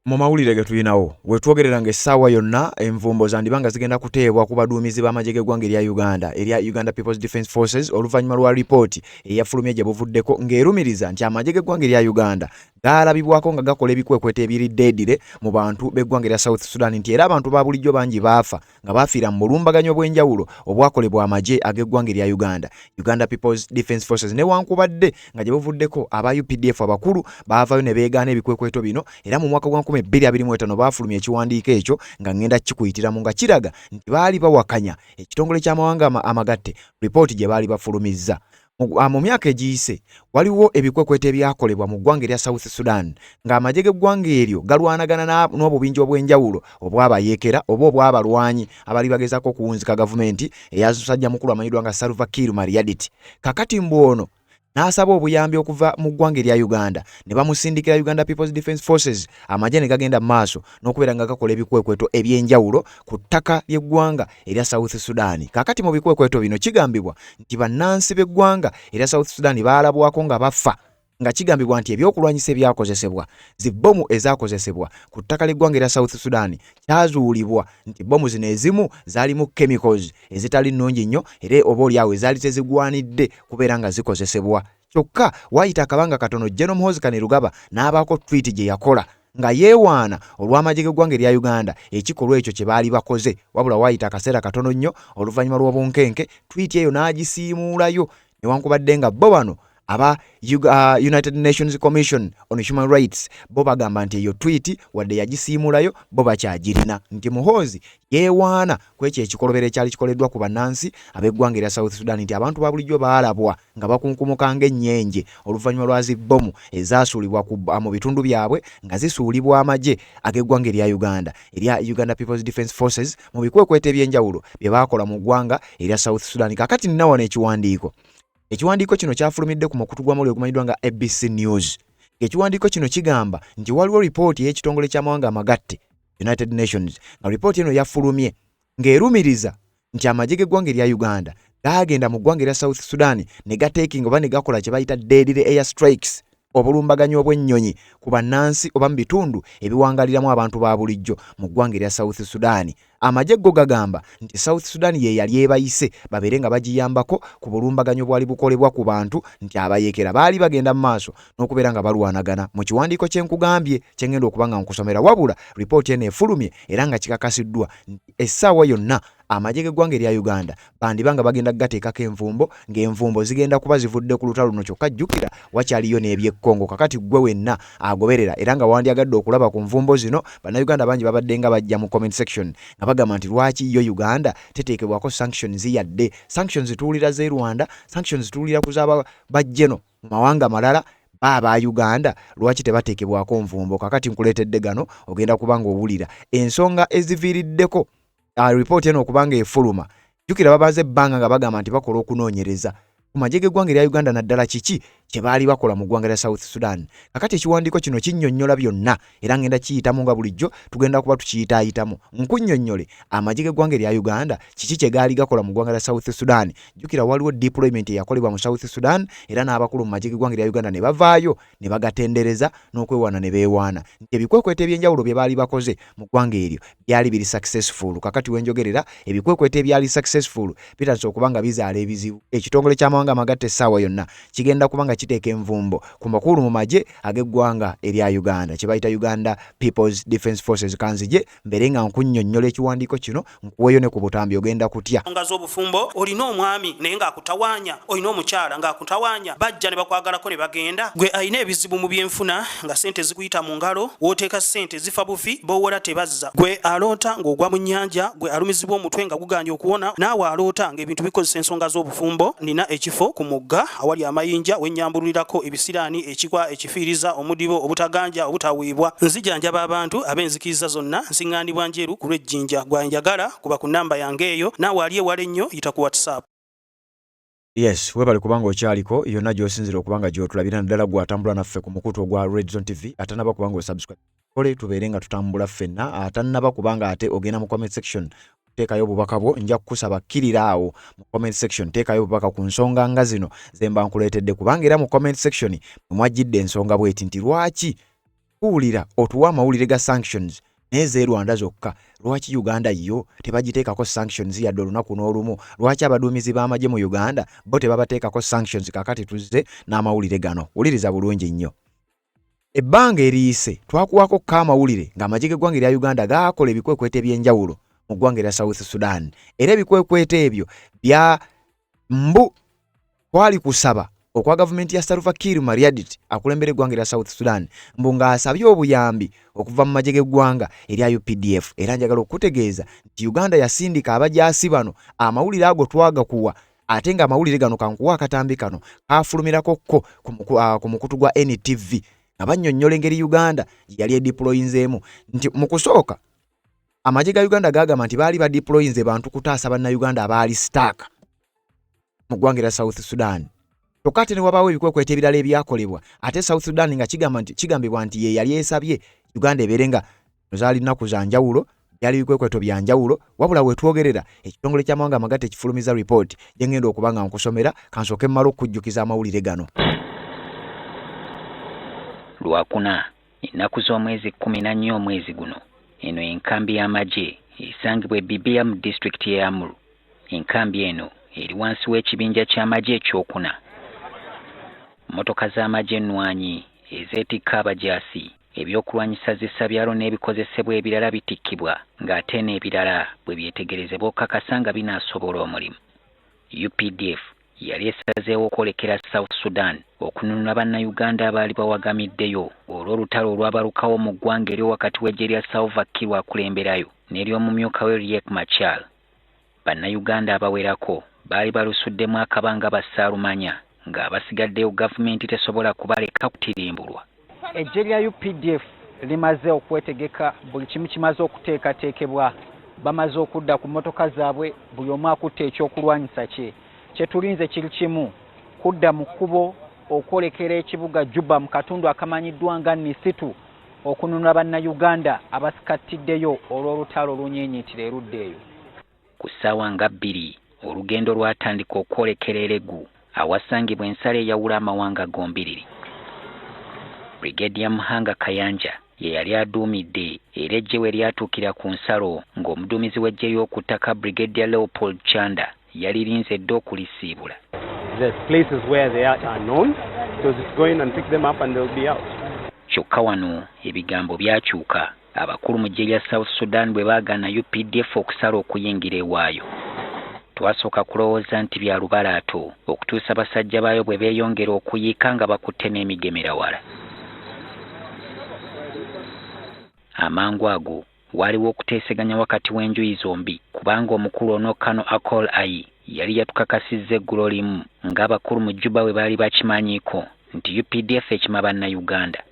Mu mawulire ge tulinawo wetwogereranga essaawa yonna envumbo zandibanga zigenda kuteebwa ku baduumizi b'amagye g'eggwanga erya Uganda erya Uganda People's Defence Forces oluvannyuma lwa ripooti eyafulumye gye buvuddeko ng'erumiriza nti amagye g'eggwanga erya Uganda gaalabibwako nga gakola ebikwekweto ebiriddeedire mu bantu b'eggwanga erya South Sudan nti era abantu ba bulijjo bangi baafa nga baafiira mu bulumbaganyo obw'enjawulo obwakolebwa amagye ag'eggwanga erya Uganda People's Defence Forces newankubadde nga gye buvuddeko aba UPDF abakulu baavaayo ne beegaana ebikwekweto bino era mu mwaka gwa 2025 baafulumya ekiwandiiko ekyo nga ngenda kikuyitiramu nga kiraga nti baali bawakanya ekitongole ky'amawanga amagatte ripooti gye baali bafulumizza. Mu myaka egiyise waliwo ebikwekweto ebyakolebwa mu ggwanga erya South Sudan ng'amagye g'eggwanga eryo galwanagana n'obubinja obw'enjawulo obw'abayeekera oba obw'abalwanyi abali bagezaako okuwunzika gavumenti eya musajja mukulu amanyirwa nga Salva Kiir Mayardit. Kakati mbono n'asaba obuyambi okuva mu ggwanga erya Uganda ne bamusindikira Uganda People's Defence Forces amagye ne gagenda maaso n'okubeera nga gakola ebikwekweto eby'enjawulo ku ttaka ly'eggwanga erya South Sudan. Kakati mu bikwekweto bino kigambibwa nti bannansi b'eggwanga erya South Sudan baalabwako nga bafa nga kigambibwa nti ebyokulwanyisa ebyakozesebwa zibbomu ezaakozesebwa ku ttaka ly'eggwanga erya South Sudan kyazuulibwa nti bbomu zino ezimu zaalimu chemicals ezitali nnungi nnyo era oboolyawo ezaali tezigwanidde kubeera nga zikozesebwa. Kyokka waayita akabanga katono General Muhoozi Kainerugaba n'abaako tweet gye yakola nga yeewaana olw'amagye g'eggwanga erya Uganda ekikolwa ekyo kye baali bakoze, wabula waayita akaseera katono nnyo oluvannyuma lw'obunkenke tweet eyo n'agisiimuulayo newankubadde nga bo bano aba United Nations Commission on Human Rights bo bagamba nti eyo tweet wadde yagisiimulayo bo bakyagirina nti Muhoozi yeewaana ku ekyo ekikolobero ekyali kikoleddwa ku bannansi ab'eggwanga erya South Sudan nti abantu ba bulijjo baalabwa nga bakunkumuka ng'ennyenje oluvannyuma lwa zibbomu ezaasuulibwa mu bitundu byabwe nga zisuulibwa amagye ag'eggwanga erya Uganda People's Defence Forces mu bikwekweto eby'enjawulo bye baakola mu ggwanga erya South Sudan. Kakati nina wano ekiwandiiko kino kyafulumidde ku mukutu gw'amawulire ogumanyiddwa nga ABC News. Ekiwandiiko kino kigamba nti waliwo ripooti y'ekitongole ky'amawanga amagatte United Nations nga ripooti eno yafulumye ng'erumiriza nti amagye g'eggwanga erya Uganda gaagenda mu ggwanga erya South Sudan ne gateekinga oba ne gakola kye bayita deadly air strikes obulumbaganyo obw'ennyonyi ku bannansi oba mu bitundu ebiwangaliramu abantu ba bulijjo mu ggwanga erya South Sudan. Amagye go gagamba nti South Sudan ye yali ebayise babeere nga bagiyambako ku bulumbaganyo bwali bukolebwa ku bantu nti abayeekera baali bagenda mu maaso n'okubeera nga balwanagana. Mu kiwandiiko kye nkugambye kye ngenda okuba nga nkusomera, wabula ripooti eno efulumye era nga kikakasiddwa nti essaawa yonna amagye g'eggwanga erya Uganda bandiba nga bagenda gateekako envumbo ng'envumbo zigenda kuba zivudde ku lutalo luno. Kyokka jjukira wakyaliyo n'ebyekkongo. Kakati gwe wenna agoberera era nga wandyagadde okulaba ku nvumbo zino, bannayuganda bangi babadde nga bajja mu comment section nga bagamba nti lwaki yo Uganda teteekebwako sanctions yadde. Sanctions tuwulira z'e Rwanda, sanctions tuwulira ku z'aba bajjeno mu mawanga malala, aba Uganda lwaki tebateekebwako nvumbo? Kakati nkuleetedde gano ogenda kubanga owulira ensonga eziviiriddeko ripooti eno okubanga efuluma. Jjukira babaze ebbanga nga bagamba nti bakola okunoonyereza ku magye g'eggwanga erya Uganda naddala kiki kye baali bakola mu ggwanga erya South Sudan. Kakati ekiwandiiko kino kinnyonnyola byonna era ngenda kiyitamu nga bulijjo tugenda kuba tukiyitaayitamu. Nkunnyonnyole amagye g'eggwanga erya Uganda kiki kye gaali gakola mu ggwanga erya South Sudan. Jjukira waliwo deployment eyakolebwa mu South Sudan era n'abakulu mu magye g'eggwanga erya Uganda ne bavaayo ne bagatendereza n'okwewaana ne beewaana nti ebikwekweto eby'enjawulo bye baali bakoze mu ggwanga eryo byali biri successful. Kakati wenjogerera ebikwekweto ebyali successful bitandise okuba nga bizaala ebizibu. Ekitongole ky'amawanga amagatte essaawa yonna kigenda kubanga kiteeka envumbo ku makulu mu magye ag'eggwanga erya Uganda kye bayita Uganda People's Defence Forces. Kanzije mbere nga nkunnyonnyola ekiwandiiko kino nkuweeyo ne ku butambi ogenda kutya. Nga z'obufumbo olina omwami naye ng'akutawaanya, olina omukyala ng'akutawaanya, bajja ne bakwagalako ne bagenda. Gwe alina ebizibu mu byenfuna nga ssente zikuyita mu ngalo, w'oteeka ssente zifa bufi b'owola tebazza. Gwe aloota ng'ogwa mu nnyanja, gwe alumizibwa omutwe nga guganja okuwona, naawe aloota ng'ebintu bikozesa ensonga z'obufumbo. Nina ekifo ku mugga awali amayinja wennyambulirako ebisiraani, ekikwa, ekifiiriza, omudibo, obutaganja, obutaweebwa. Nzijanjaba abantu ab'enzikiriza zonna, nsiŋŋaanibwa njeru ku lw'ejjinja. Gwanjagala kuba ku nnamba yange eyo, naawe ali ewala ennyo yita ku WhatsApp. Yes, webale kubanga okyaliko yonna gy'osinzira okubanga gy'otulabira naddala gw'atambula naffe ku mukutu ogwa Red Zone TV. Atanaba kubanga osubscribe kole tubeere nga tutambula ffenna. Atanaba kubanga ate ogenda mu comment section teekayo obubaka bwo, nja kukusaba kkirira awo mu comment section teekayo obubaka ku nsonga nga zino ze mba nkuleetedde, kubanga era mu comment section mwajjidde ensonga bw'eti nti lwaki tuwulira otuwa amawulire ga sanctions neze Rwanda zokka lwaki Uganda yo tebagiteekako sanctions yadde olunaku n'olumu lwaki abaduumizi b'amagye mu Uganda bo tebabateekako sanctions kakati tuzze n'amawulire gano wuliriza bulungi nnyo ebbanga eriyise twakuwako amawulire ng'amagye g'eggwanga erya Uganda gaakola ebikwekwete by'enjawulo mu ggwanga erya South Sudan era ebikwekwete ebyo bya mbu kwali kusaba okwa gavumenti ya Salva Kiir Mayardit akulembera eggwanga erya South Sudan mbu ng'asabye obuyambi okuva mu magye g'eggwanga erya UPDF era njagala okutegeeza nti Uganda yasindika abajaasi bano amawulire ago twagakuwa ate nga amawulire gano kankuwa akatambi kano kaafulumirako ko ku mukutu gwa NTV nga bannyonnyola engeri Uganda yali edeployinzeemu nti mu kusooka amagye ga Uganda gaagamba nti baali badeployinze bantu kutaasa bannayuganda abaali staaka mu ggwanga erya South Sudan tokate ne wabaawo ebikwekwete ebirala ebyakolebwa ate South Sudan nga kigambibwa nti ye yali esabye Uganda ebeere nga zaali nnaku za njawulo byali bikwekweto bya njawulo wabula wetwogerera ekitongole ky'amawanga amagatte ekifulumiza report gye ngenda okuba nga nkusomera kansooke mmala okujjukiza amawulire gano. Lwakuna ennaku z'omwezi 14 omwezi guno eno enkambi y'amagye esangibwa Bibia mu disitulikiti ya Amuru. Enkambi eno eri wansi w'ekibinja ky'amagye ekyokuna. Motoka z'amagye ennwanyi ezeetikka abajaasi ebyokulwanyisa zissabyalo n'ebikozesebwa ebirala bitikkibwa ng'ate n'ebirala bwe byetegerezebwa okukakasa nga binaasobola omulimu. UPDF yali esazeewo okwolekera South Sudan okununula bannayuganda abaali bawagamiddeyo olw'olutalo olwabalukawo mu ggwanga eryo wakati w'eggye lya Salva Kiir akulemberayo n'ery'omumyuka we Riek Machar. Bannayuganda abawerako baali balusuddemu akabanga bassaalumanya ng'abasigaddeyo gavumenti tesobola kubaleka kutirimbulwa. Eggye lya UPDF limaze okwetegeka buli kimu kimaze okuteekateekebwa bamaze okudda ku mmotoka zaabwe buli omu akutte ekyokulwanyisa kye. Kyetulinze kiri kimu kudda mu kkubo okwolekera ekibuga Juba mu katundu akamanyiddwa nga Nisitu okununula bannayuganda abasikatiddeyo olw'olutalo olunyiinyiitira erudda eyo. Ku ssaawa nga 2 olugendo lwatandika okwolekera Eregu awasangibwa ensalo eyawula amawanga gombiriri. Brigadier Muhanga Kayanja ye yali aduumidde era eggye we lyatuukira ku nsalo ng'omuduumizi w'eggye y'oku ttaka Brigadier Leopold Chanda yali linze dde okulisiibula. The places where they are known, so it's going and pick them up and they'll be out. Kyokka wano ebigambo byakyuka abakulu mu ggye lya South Sudan bwe baagaana UPDF okusala okuyingira ewaayo. Twasooka kulowooza nti bya lubalaato okutuusa basajja baayo bwe beeyongera okuyiika nga bakutte n'emigemera wala. Amangu ago waliwo okuteeseganya wakati w'enjuyi zombi kubanga omukulu ono Kano Akol Ayi yali yatukakasizza eggulo limu ng'abakulu mu Juba bwe baali bakimanyiiko nti UPDF ekima bannayuganda.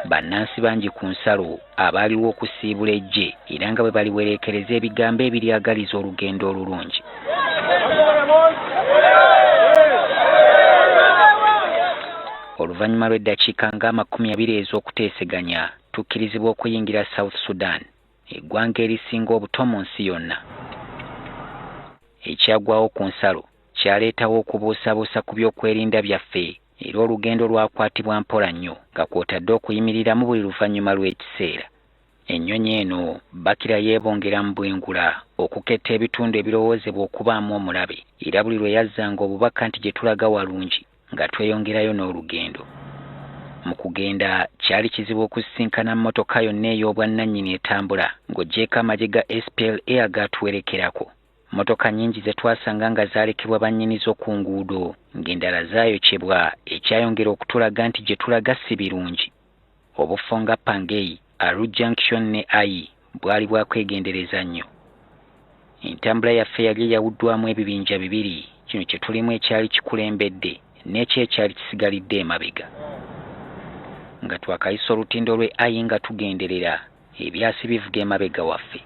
Bannansi bangi ku nsalo abaaliwo okusiibula eggye era nga bwe baliwereekereza ebigambo ebiryagaliza olugendo olulungi. Oluvannyuma lw'eddakiika nga 20 ez'okuteeseganya tukkirizibwa okuyingira South Sudan, eggwanga erisinga obuto mu nsi yonna. Ekyagwawo ku nsalo kyaleetawo okubuusabuusa ku byokwerinda byaffe era olugendo lwakwatibwa mpola nnyo nga kw'otadde okuyimiriramu buli luvannyuma lw'ekiseera. Ennyonyi eno bakira yeebongera mu bwengula okuketta ebitundu ebirowoozebwa okubaamu omulabe era buli lwe yazzanga obubaka nti gye tulaga walungi nga tweyongerayo n'olugendo. Mu kugenda kyali kizibu okusisinkana mmotoka yonna ey'obwannannyini etambula ng'oggyeko amagye ga SPLA agaatuwerekerako. Mmotoka nnyingi ze twasanga nga zaalekebwa bannyinizo ku nguudo ng'endala zaayokyebwa ekyayongera okutulaga nti gye tulaga si birungi. Obufo nga Pangei, Aru Junction ne Ayi bwali bwakwegendereza nnyo. Entambula yaffe yali eyawuddwamu ebibinja 2, kino kye tulimu ekyali kikulembedde n'ekyo ekyali kisigalidde emabega. Nga twakayisa olutindo lwe Ayi nga tugenderera ebyasi bivuga emabega waffe.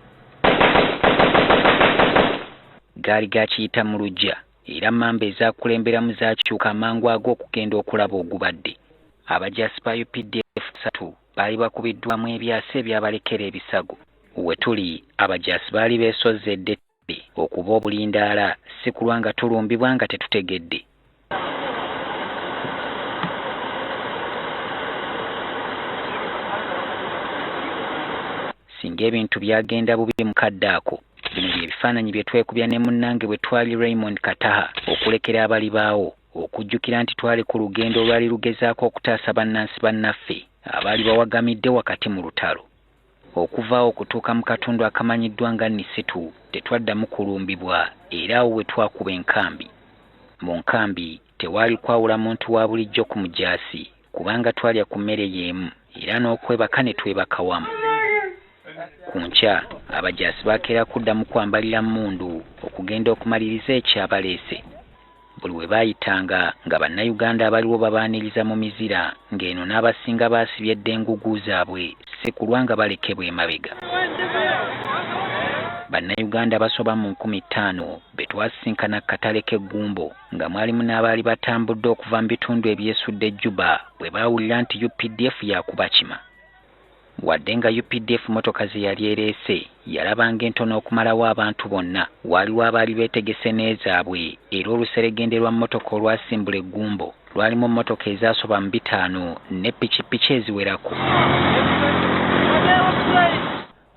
Gaali gakiyita mu luggya era mamba ezaakulemberamu zaakyuka amangu ag'okugenda okulaba ogubadde. Abajaasi ba UPDF 3 baali bakubiddwamu ebyasi ebyabalekera ebisago. We tuli abajaasi baali beesozedde okuba obulindaala si kulwa nga tulumbibwa nga tetutegedde. singa ebintu byagenda bubi mu kadde ako. Bino bye bifaananyi bye twekubya ne munnange bwe twali Raymond Kataha okulekera abali baawo okujjukira nti twali ku lugendo olwali lugezaako okutaasa bannansi bannaffe abaali bawagamidde wakati mu lutalo. Okuvaawo okutuuka mu katundu akamanyiddwa nga Nisitu tetwaddamu kulumbibwa era awo we twakuba enkambi. Mu nkambi tewaali kwawula muntu wa bulijjo ku mujaasi kubanga twalya ku mmere y'emu era n'okwebaka ne twebaka wamu. Ku nkya abajaasi bakeera kuddamu kwambalira mmundu okugenda okumaliriza ekyabaleese. Buli we baayitanga nga bannayuganda abaliwo babaaniriza mu mizira ng'eno n'abasinga baasibye eddengugu zaabwe si kulwa nga balekebwa emabega. Bannayuganda basoba mu 5,000 be twasisinkana ku katale k'eggumbo nga mwalimu n'abaali batambudde okuva mu bitundu ebyesudde Juba bwe baawulira nti UPDF yakubakima. Wadde nga UPDF motoka ze yali ereese yalabanga entono okumalawo abantu bonna, waliwo abaali beetegese n'ezaabwe era oluseregende lwa mmotoka olwasimbula eggumbo lwalimu mmotoka ezaasoba mu 5 ne pikipiki eziwerako.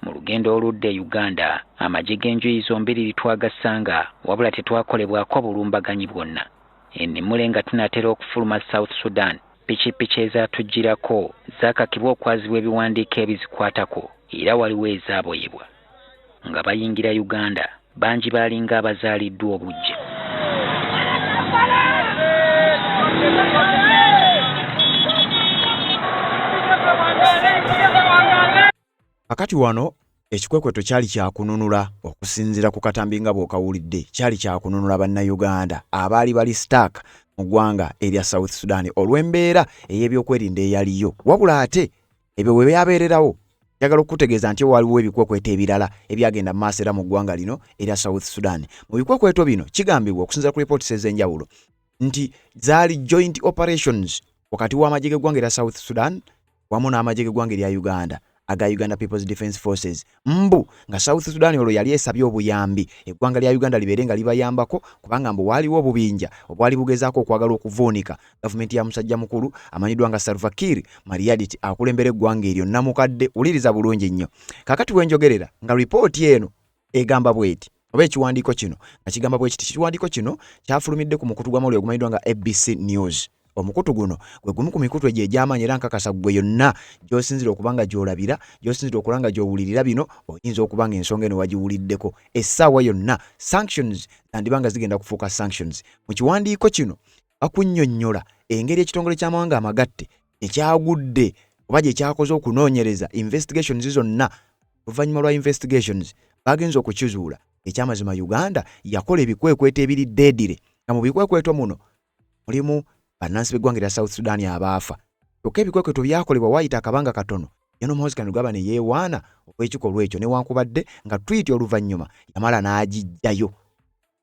Mu lugendo oludde Uganda, amagye g'enjuyi zombiriri twagasanga wabula tetwakolebwako bulumbaganyi bwonna. Ennimule nga tunaatera okufuluma South Sudan, pikipiki ezaatujjirako zaakakibwa okwazibwa ebiwandiiko ebizikwatako era waliwo ezaaboyebwa. Nga bayingira Uganda, bangi baalinga abazaaliddwa obujja. Kakati wano ekikwekweto kyali kyakununula okusinziira ku katambi nga bw'okawulidde, kyali kyakununula bannayuganda abaali bali stack mu ggwanga erya South Sudan olw'embeera ey'ebyokwerinda eyaliyo. Wabula ate ebyo bwe byabeererawo njagala okutegeeza nti waliwo ebikwekweto ebirala ebyagenda mu maaso era mu ggwanga lino erya South Sudan. Mu bikwekweto bino kigambibwa okusinziira ku ripooti ez'enjawulo nti zaali joint operations wakati w'amagye g'eggwanga erya South Sudan wamu n'amagye g'eggwanga erya Uganda aga Uganda People's Defence Forces. Mbu nga South Sudan olwo yali esabye obuyambi eggwanga lya Uganda libeere nga libayambako kubanga mbu waliwo obubinja obwali bugezaako okwagala okuvuunika gavumenti ya musajja mukulu amanyiddwa nga Salva Kiir Mayardit akulembera eggwanga eryo namukadde. Uliriza bulungi nnyo kakati wenjogerera nga ripooti eno egamba bweti oba ekiwandiiko kino nga kigamba bwekiti. Ekiwandiiko kino kyafulumidde ku mukutu gw'amawulire ogumanyiddwa nga ABC News. Omukutu guno gwe gumu ku mikutu egyo egy'amaanyi era nkakasa gwe yonna gy'osinzira okubanga gy'olabira, gy'osinzira okulanga gy'owulirira bino oyinza okubanga ensonga eno wagiwuliddeko essaawa yonna. Sanctions zandibanga zigenda kufuuka sanctions. Mu kiwandiiko kino bakunnyonnyola engeri ekitongole ky'amawanga amagatte ekyagudde oba gye kyakoze okunoonyereza investigations zonna. Oluvannyuma lwa investigations bagenza okukizuula ekyamazima Uganda yakola ebikwekweto ebiri deedire nga mu bikwekweto muno mulimu bannansi b'eggwanga erya South Sudan abaafa. Kyokka ebikwekweto byakolebwa waayita akabanga katono Yano Muhoozi Kainerugaba ne yeewaana olw'ekikolwa ekyo newankubadde nga tweet oluvannyuma yamala n'agijjayo.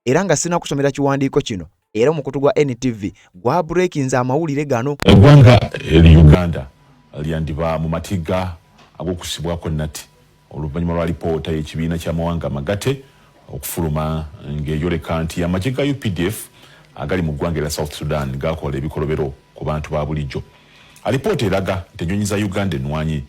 Era nga sinakusomera kiwandiiko kino era omukutu gwa NTV gwa breakinze amawulire gano. Eggwanga eri Uganda lyandiba mu matiga ag'okusibwako nnatti oluvannyuma lwa lipoota y'ekibiina ky'amawanga amagatte okufuluma ng'eyoleka nti amagye ga UPDF agali mu ggwanga erya South Sudan gakola ebikolobero ku bantu ba bulijjo. Alipoota eraga nti ennyonyi za Uganda ennwanyi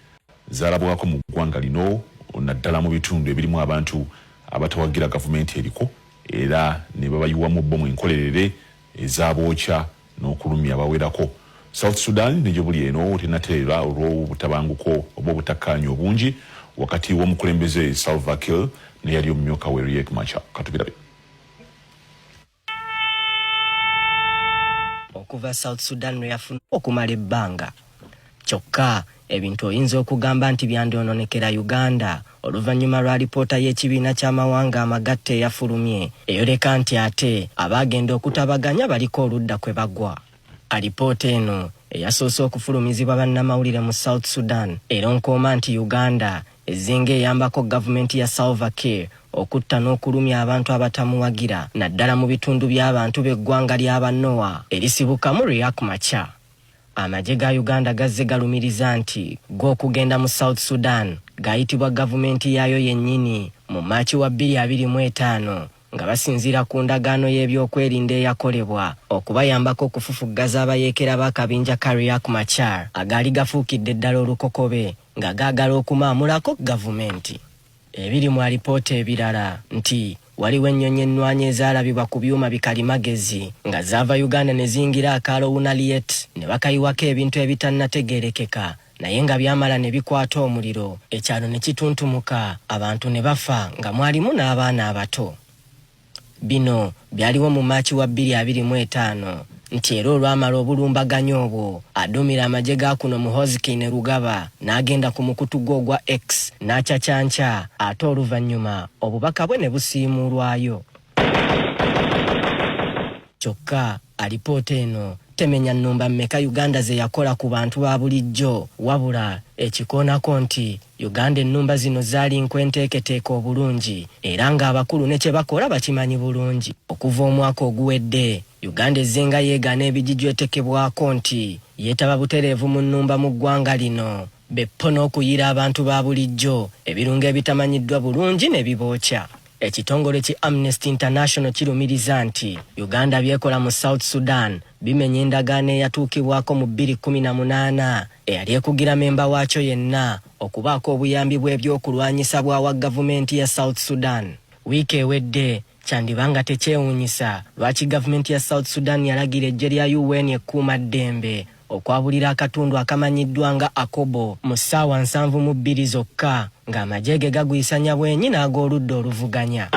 zaalabwako mu ggwanga lino naddala mu bitundu ebirimu abantu abatawagira gavumenti eriko era ne babayiwamu bbomu enkolerere ezabookya n'okulumya abawerako. South Sudan negyo buli eno tenateera olw'obutabanguko oba obutakkaanya obungi wakati w'omukulembeze Salva Kiir ne yali omumyuka we Riek Machar. Katubirabe. Okuva South Sudan no yafuna okumala ebbanga kyokka ebintu oyinza okugamba nti byandyonoonekera Uganda oluvannyuma lwa lipoota y'ekibiina ky'amawanga amagatte eyafulumye eyoleka nti ate abaagenda okutabaganya baliko oludda kwe bagwa. Alipoota eno eyasoose okufulumizibwa bannamawulire mu South Sudan eronkooma nti Uganda ezinga eyambako gavumenti ya Salva Kiir okutta n'okulumya abantu abatamuwagira naddala mu bitundu by'abantu b'eggwanga ly'abanoa erisibuka mu Riek Machar. Amagye ga Uganda gazze galumiriza nti g'okugenda mu South Sudan gayitibwa gavumenti yaayo yennyini mu Maaci wa 2025 nga basinziira ku ndagaano y'ebyokwerinda eyakolebwa okubayambako okufufuggaza abayeekera b'akabinja ka Riek Machar agaali gafuukidde ddala olukokobe nga gaagala okumaamulako gavumenti. Ebiri mu alipoota ebirala nti waliwo ennyonyi ennwanyi ezaalabibwa ku byuma bikalimagezi nga zaava Uganda ne ziyingira akaalo Unaliet ne bakayiwako ebintu ebitannategeerekeka naye nga byamala ne bikwata omuliro, ekyalo ne kituntumuka, abantu ne bafa nga mwalimu n'abaana abato. Bino byaliwo mu Maaci wa 2025 nti era olwamala obulumbaganyo obwo adumira amagye ga kuno Muhoozi ne Rugaba n'agenda ku mukutu gwo ogwa X n'akyakyanca ate oluvannyuma obubaka bwe ne busiimuulwayo. Kyokka alipoota eno temenya nnumba mmeka Uganda ze yakola ku bantu ba bulijjo, wabula ekikoonako nti Uganda ennumba zino zaali nkwenteeketeeka obulungi era ng'abakulu ne kye bakola bakimanyi bulungi. Okuva omwaka oguwedde Uganda ezzenga yeegaana ebijijjo etekebwako nti yeetaba butereevu mu nnumba mu ggwanga lino, beppo n'okuyira abantu ba bulijjo ebirungo ebitamanyiddwa bulungi ne bibookya. Ekitongole ki Amnesty International kirumiriza nti Uganda byekola mu South Sudan bimenya endagaano eyatuukibwako mu 2018 eyali ekugira memba waakyo yenna okubaako obuyambi bw'ebyokulwanyisa bwawa gavumenti ya South Sudan. Wiiki ewedde kyandibanga tekyewuunyisa lwaki gavumenti ya South Sudan yalagira eggye lya UN ekkuuma ddembe okwabulira akatundu akamanyiddwa nga Akobo mu ssaawa 72 zokka ng'amagye ge gagwisanya bwenyi n'ag'oludda oluvuganya.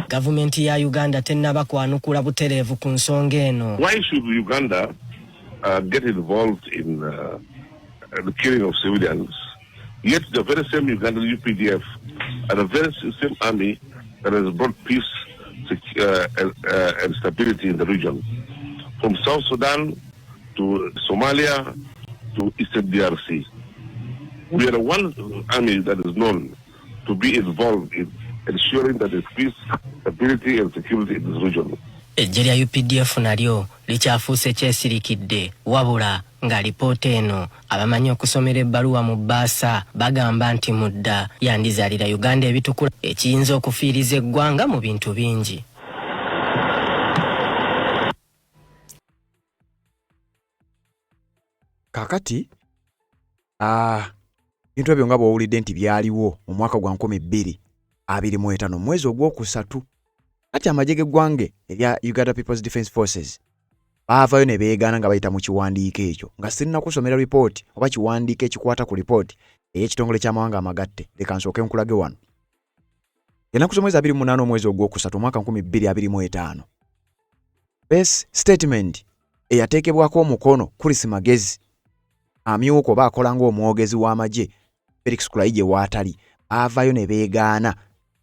Gavumenti ya Uganda tennaba kwanukula butereevu ku nsonga eno. Why should Uganda get involved in the killing of civilians? Yet the very same Ugandan UPDF and the very same army that has brought peace and stability in the region, from South Sudan to Somalia to Eastern DRC. We are the one army that is known to be involved in ensuring that there is peace, stability and security in this region. Eggye lya UPDF nalyo likyafuuse kyesirikidde, wabula nga lipoota eno abamanyi okusomera ebbaluwa mu bbaasa bagamba nti mudda yandizaalira Uganda ebitukula ekiyinza okufiiriza eggwanga mu bintu bingi. Kakati bintu ebyo nga bw'owulidde nti byaliwo mu mwaka gwa 2025 mwezi ogwokusatu. Kati amagye g'eggwange erya Uganda People's Defence Forces baavayo ne beegaana nga bayita mu kiwandiiko ekyo, nga sirina kusomera ripooti oba kiwandiiko ekikwata ku ripooti ey'ekitongole ky'amawanga amagatte. Leka nsooke nkulage wano. Ennaku z'omwezi 28 omwezi ogwokusatu omwaka 2025 base statement eyateekebwako omukono Chris Magezi amyuka oba akola ng'omwogezi w'amagye Felix Kulaije waatali, baavayo ne beegaana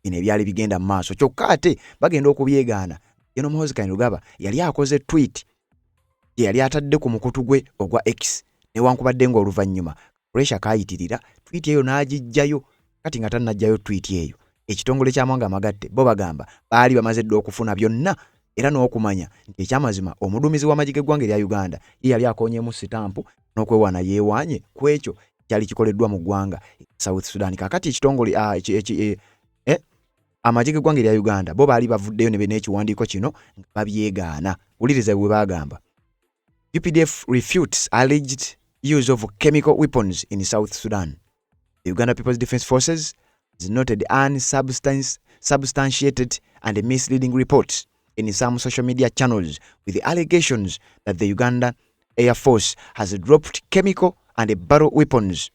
bino ebyali bigenda mu maaso. Kyokka ate bagenda okubyegaana Yeno Muhoozi Kainerugaba yali akoze tweet yali atadde ku mukutu gwe ogwa X newankubadde ng'oluvannyuma pressure kayitirira tweet eyo n'agijjayo. Kati nga tannajjayo tweet eyo, ekitongole ky'amawanga amagatte bo bagamba baali bamaze dde okufuna byonna era n'okumanya nti ekyamazima omuduumizi w'amagye g'eggwanga erya Uganda ye yali akonyeemu sitampu n'okwewaana yeewaanye ku ekyo kyali kikoleddwa mu ggwanga South Sudan. Kakati ekitongole amagye g'eggwanga erya Uganda bo baali bavuddeyo ne n'ekiwandiiko kino nga babyegaana. Wuliriza bwe bagamba. UPDF refutes alleged use of chemical weapons in South Sudan. The Uganda People's Defence Forces has noted unsubstantiated and misleading reports in some social media channels with the allegations that the Ugandan Air Force has dropped chemical and barrel weapons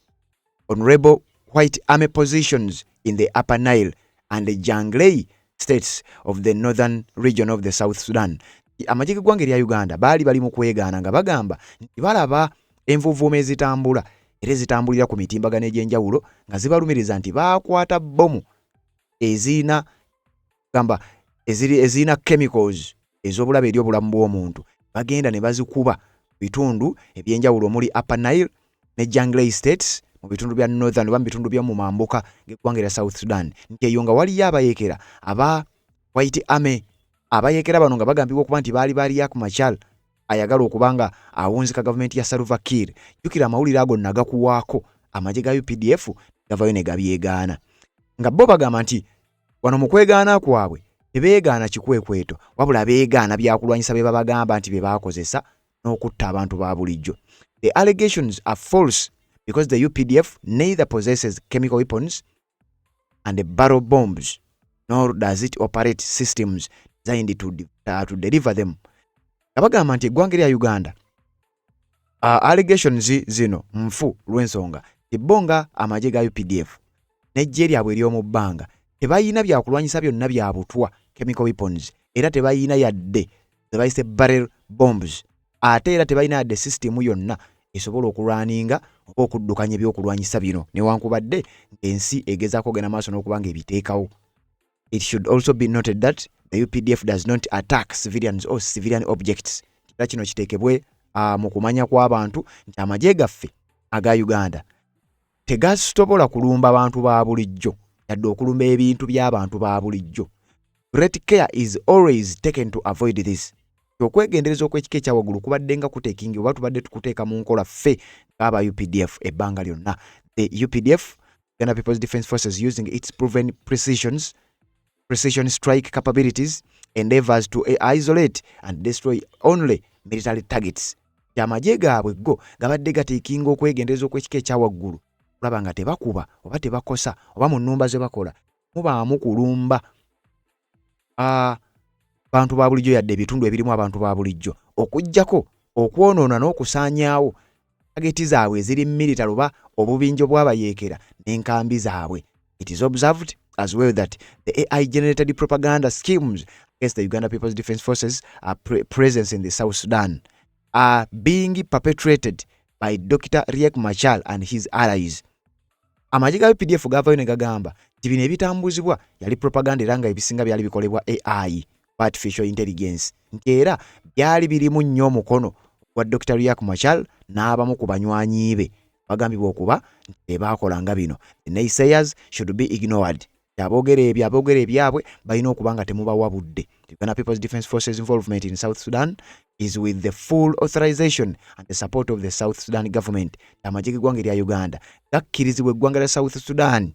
on rebel White Army positions in the Upper Nile and the Jonglei states of the northern region of the South Sudan. Amagye g'eggwanga erya Uganda baali bali mu kwegaana nga bagamba nti balaba envuvuuma ezitambula era zitambulira ku mitimbagano egy'enjawulo nga zibalumiriza nti baakwata bbomu ezirina chemicals ez'obulabe eri obulamu bw'omuntu, bagenda ne bazikuba bitundu ebyenjawulo omuli Upper Nile ne Jonglei states mu bitundu bya northern oba mu bitundu by'omu mambuka g'eggwanga erya South Sudan. Nti eyo nga waliyo abayeekera aba White Army, abayeekera bano nga bagambibwa okuba nti baali Riek Machar ayagala okubanga awunzika gavumenti ya Salva Kiir. Jjukira amawulire ago nagakuwaako amagye ga UPDF gavayo ne gabyegaana nga bo bagamba nti wano mu kwegaana kwabwe tebeegaana kikwekweto wabula beegaana byakulwanyisa bye babagamba nti bye baakozesa n'okutta abantu ba bulijjo. The allegations are false because the UPDF neither possesses chemical weapons and barrel bombs, nor does it operate systems designed to deliver them. Abagamba nti eggwanga lya Uganda allegations zino mfu lw'ensonga tibonga amagye ga UPDF n'eggye lyabwe ery'omu bbanga tebayina byakulwanyisa byonna bya butwa chemical weapons, era tebayina yadde tebayise barrel bombs, ate era tebayina yadde system yonna esobola okulwaninga oba okuddukanya ebyokulwanyisa bino newankubadde ensi egezaako gena maaso n'okubanga ebiteekawo. It should also be noted that the UPDF does not attack civilians or civilian objects. Kira kino kiteekebwe mu kumanya kw'abantu nti amagye gaffe aga Uganda tegasobola kulumba abantu ba bulijjo yadde okulumba ebintu by'abantu ba bulijjo. Great care is always taken to avoid this. Okwegendereza okw'ekika ekyawaggulu kubadde nga kuteekingi oba tubadde tukuteeka mu nkola ffe ng'aba UPDF ebbanga lyonna. The UPDF, Uganda People's Defence Forces, using its proven precision strike capabilities, endeavors to isolate and destroy only military targets. Amagye gaabwe go gabadde gateekinga okwegendereza okw'ekika ekyawaggulu kulaba nga tebakuba oba tebakosa oba mu nnumba ze bakola mubaamu kulumba bantu ba bulijjo yadde ebitundu ebirimu abantu ba bulijjo okujjako okwonoona n'okusaanyaawo tageti zaabwe eziri military oba obubinjo bw'abayeekera n'enkambi zaabwe. It is observed as well that the AI-generated propaganda schemes against the Uganda People's Defence Forces presence in the South Sudan are being perpetrated by Dr. Riek Machar and his allies. Amagye ga UPDF gavayo ne gagamba nti bino ebitambuzibwa yali propaganda era nga ebisinga byali bikolebwa AI, artificial intelligence, nti era byali birimu nnyo omukono gwa Dr. Riek Machar n'abamu ku banywanyi be bagambibwa okuba nti tebaakolanga bino. The naysayers should be ignored. Aboogera ebyabwe balina okuba nga temubawa budde. The Uganda People's Defence Forces involvement in South Sudan is with the full authorization and the support of the South Sudan government. Amagye g'eggwanga lya Uganda gakkirizibwa eggwanga lya South Sudan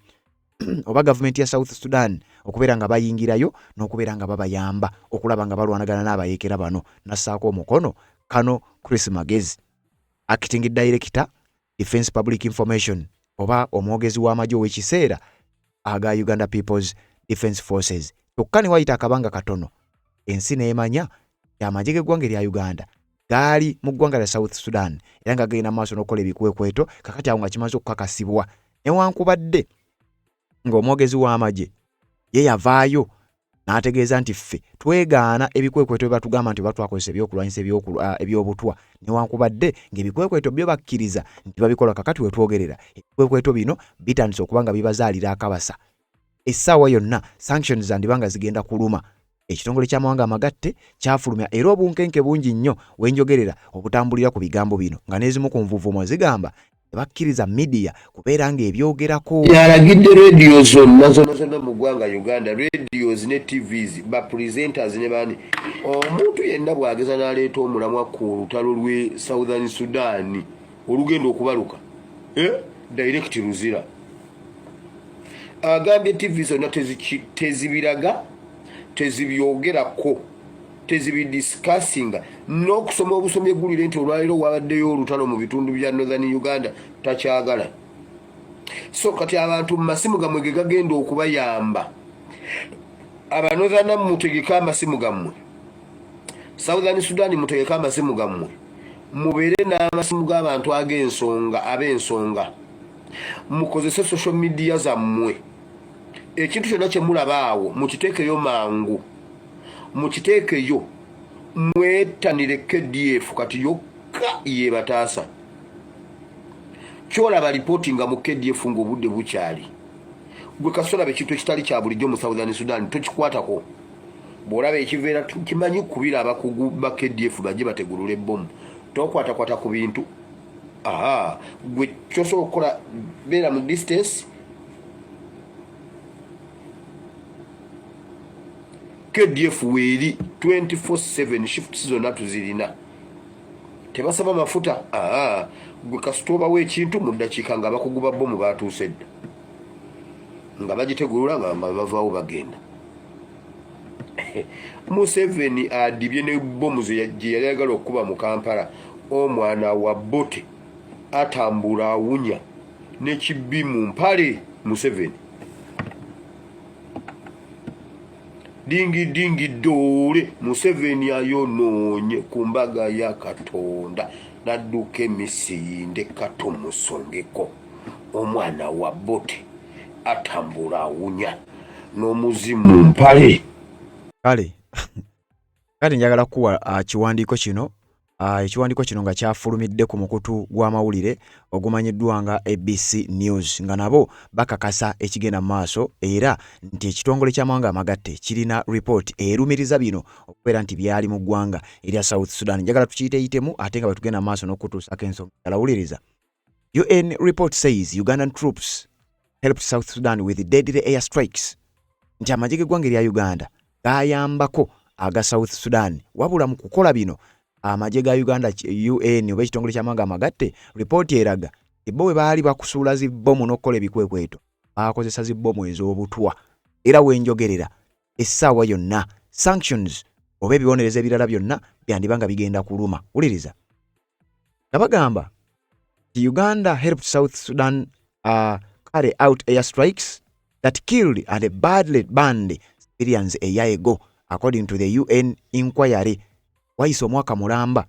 oba government ya South Sudan okubeera nga bayingirayo n'okubeera nga babayamba okulaba nga balwanagana n'abayeekera bano. Nassaako omukono Kano Chris Magezi, Acting Director Defence Public Information oba omwogezi w'amagye ow'ekiseera aga Uganda People's Defence Forces. Kyokka ne wayita akabanga katono ensi n'emanya amagye g'eggwanga lya Uganda gaali mu ggwanga lya South Sudan era nga genda maaso n'okukola ebikwekweto kakati awo nga kimaze okukakasibwa newankubadde ng'omwogezi w'amagye ye yavaayo n'ategeeza nti ffe twegaana ebikwekweto bye batugamba nti batwakozesa ebyokulwanyisa ebyobutwa newankubadde ng'ebikwekweto byo bakkiriza nti babikola kakati we twogerera ebikwekweto bino bitandise okuba nga bibazaalira akabasa. Essaawa yonna sanctions zandibanga zigenda kuluma. Ekitongole ky'amawanga amagatte kyafulumya era obunkenke bungi nnyo wenjogerera obutambulira ku bigambo bino nga n'ezimu ku nvuvumo zigamba tebakkiriza media kubeera ng'ebyogerako. Yalagidde radio zonna mu ggwanga Uganda, radios ne TVs, ba presenters ne bani. Omuntu yenna bw'ageza n'aleeta omulamwa ku lutalo lw'e Southern Sudan olugendo okubaluka direct luzira. Agambye TV zonna tezibiraga tezibyogerako tezibidiscussinga n'okusoma obusomi eggulire nti olwaliro wabaddeyo olutalo mu bitundu bya Northern Uganda takyagala. So kati abantu mu masimu gammwe ge gagenda okubayamba abanorthern mutegeka amasimu gammwe, Southern Sudan mutegeka amasimu gammwe, mubeere n'amasimu g'abantu ab'ensonga mukozese social media zammwe. Ekintu kyonna kye mulaba awo mukiteekeyo mangu, mukiteekeyo mwetanire KDF kati yokka ye bataasa. Kyolaba reportinga mu KDF ng'obudde bukyali. Gwe kasolaba ekintu ekitali kya bulijjo mu Southern Sudan tokikwatako. Bw'olaba ekiveera kimanyi kubira abakugu ba KDF bajje bategulula ebbomu. Tokwatakwata ku bintu. Gwe kyosobola okukola beera mu distance. KDF weeri 24/7 shifts zonna tuzirina. Tebasaba mafuta. Gwe kasitoba w'ekintu mu ddakiika nga bakuguba bbomu batuuse dda. Nga bagitegulula nga bavaawo bagenda. Museveni adibye ne bbomu gye yali ayagala okukuba mu Kampala. Omwana wa Bote atambula awunya n'ekibbi mu mpale Museveni. Dingi doole Museveni ayonoonye ku mbaga ya Katonda n'adduka emisinde kato musongeko. Omwana wa Bote atambula awunya n'omuzimu mpale. Kale njagala kuwa kiwandiiko kino. Ekiwandiiko kino nga kyafulumidde ku mukutu gw'amawulire ogumanyiddwa nga ABC News nga nabo bakakasa ekigenda mu maaso era nti ekitongole ky'amawanga amagatte kirina report erumiriza bino okubeera nti byali mu ggwanga erya South Sudan. Njagala tukiyiteyitemu ate nga batugenda mu maaso n'okutuusako ensonga. Alawuliriza. UN report says Ugandan troops helped South Sudan with deadly air strikes. Nti amagye g'eggwanga erya Uganda gayambako aga South Sudan. Wabula mu kukola bino amagye ga Uganda UN oba ekitongole ky'amawanga amagatte report eraga bo bwe baali bakusuula zibbomu n'okukola ebikwekweto bakozesa zibbomu ez'obutwa. Era wenjogerera essaawa yonna sanctions oba ebibonerezo ebirala byonna byandibanga bigenda kuluma. Wuliriza. Bagamba Uganda helped South Sudan carry out airstrikes that killed and badly burned civilians a year ago, according to the UN inquiry. Wayise omwaka mulamba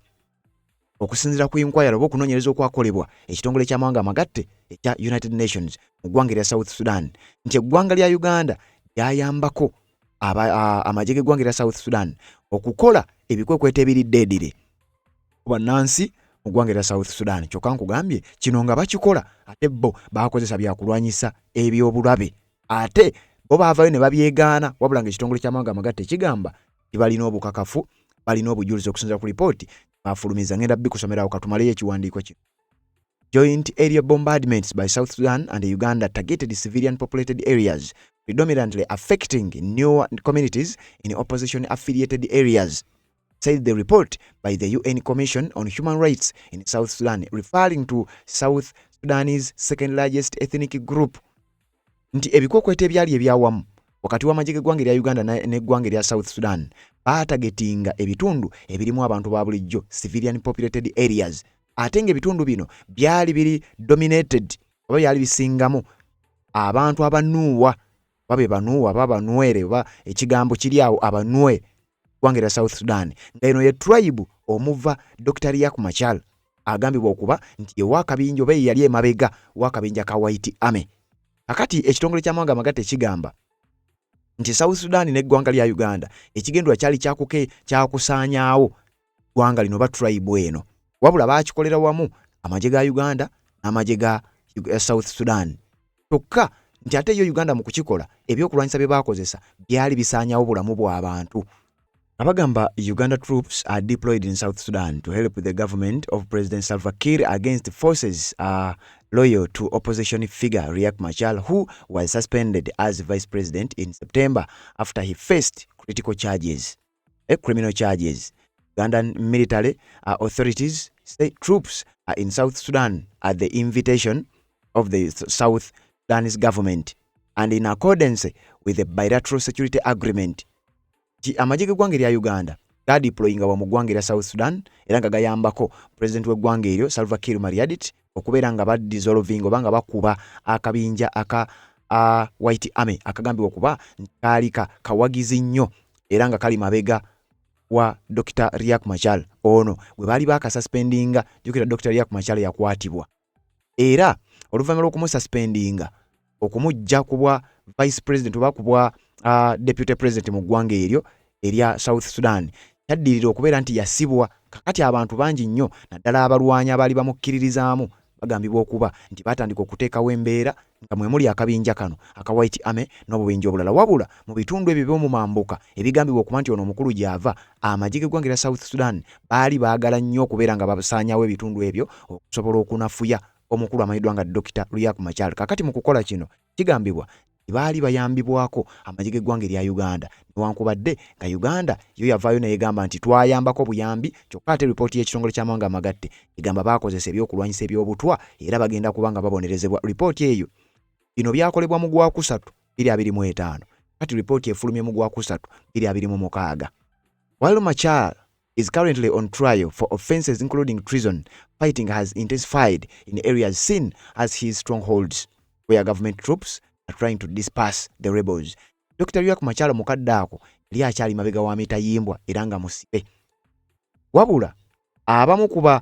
okusinzira ku inquiry oba okunoonyereza okwakolebwa ekitongole ky'amawanga amagatte ekya United Nations mu ggwanga lya South Sudan nti eggwanga lya Uganda lyayambako amagye g'eggwanga lya South Sudan okukola ebikwekweto ebiriddeedire bannansi mu ggwanga lya South Sudan. Kyokka nkugambye kino nga bakikola ate bo bakozesa byakulwanyisa ebyobulabe ate bo baavayo ne babyegaana wabula nga ekitongole ky'amawanga amagatte kigamba tibalina obukakafu balina obujulizi okusinzira ku lipooti bafulumiza. Ngenda bikusomerawo katumaleyo ekiwandiiko kino. Joint area bombardments by South Sudan and Uganda targeted civilian populated areas, predominantly affecting newer communities in opposition affiliated areas, said the report by the UN Commission on Human Rights in South Sudan, referring to South Sudan's second largest ethnic group. Nti ebikokweto ebyali ebyawamu wakati w'amagye g'eggwanga erya Uganda n'eggwanga erya South Sudan baatagetinga ebitundu ebirimu abantu ba bulijjo civilian populated areas ate ng'ebitundu bino byali biri dominated oba byali bisingamu abantu abanuwa babe banuwa babanwere oba ekigambo kiri awo abanwe ggwanga erya South Sudan nga eno ye tribe omuva Dr. Riek Machar agambibwa okuba nti ye wakabinja oba yali emabega wakabinja ka White Army. Akati ekitongole ky'amawanga amagatte kigamba nti South Sudan n'eggwanga lya Uganda ekigendwa kyali kyakusaanyaawo ggwanga lino ba tribe eno wabula baakikolera wamu amagye ga Uganda n'amagye ga South Sudan. Kyokka nti ate yo Uganda mu kukikola ebyokulwanyisa bye baakozesa byali bisaanyaawo bulamu bw'abantu. Abagamba Uganda troops are deployed in South Sudan to help the government of President Salva Kiir against forces loyal to opposition figure Riek Machar, who was suspended as vice president in September after he faced criminal charges. Ugandan military authorities say troops are in South Sudan at the invitation of the South Sudanese government and in accordance with the bilateral security agreement. Amagye g'eggwanga erya Uganda gadeployinga wa mu ggwanga erya South Sudan era nga gayambako president w'eggwanga eryo Salva Kiir Mayardit okubeera nga badissolving oba nga bakuba akabinja aka White Army akagambibwa okuba kaali kawagizi nnyo era nga kali mabega wa Dr. Riek Machar. Ono bwe baali bakasuspendinga jukira Dr. Riek Machar yakwatibwa era oluvannyuma lw'okumususpendinga okumujja kubwa vice president oba kubwa deputy president mu ggwanga eryo erya South Sudan yaddirira okubeera nti yasibwa. Kakati abantu bangi nnyo naddala abalwanyi abaali bamukkiririzaamu bagambibwa okuba nti batandika okuteekawo embeera nga mwe muli akabinja kano aka White Army n'obubenje obulala wabula mu bitundu ebyo by'omu mambuka ebigambibwa okuba nti ono omukulu gy'ava amagye g'eggwanga erya South Sudan baali baagala nnyo okubeera nga basaanyaawo ebitundu ebyo okusobola okunafuya omukulu amanyiddwa nga Dr. Riek Machar. Kakati mu kukola kino kigambibwa baali bayambibwako amagye g'eggwanga erya Uganda newankubadde nga Uganda yo yavaayo n'egamba nti twayambako buyambi. Kyokka ate ripooti y'ekitongole ky'amawanga amagatte egamba baakozesa ebyokulwanyisa eby'obutwa era bagenda kuba nga babonerezebwa. Ripooti eyo bino byakolebwa mu Gwakusatu 2025 kati ripooti efulumye mu Gwakusatu 2026. While Machar is currently on trial for offences including treason. Fighting has intensified in areas seen as his strongholds, where government troops are trying to disperse the rebels. Dr. Riek Machar mukadde ako yali akyali mabega wa mitayimbwa era nga musibe. Wabula abamu kuba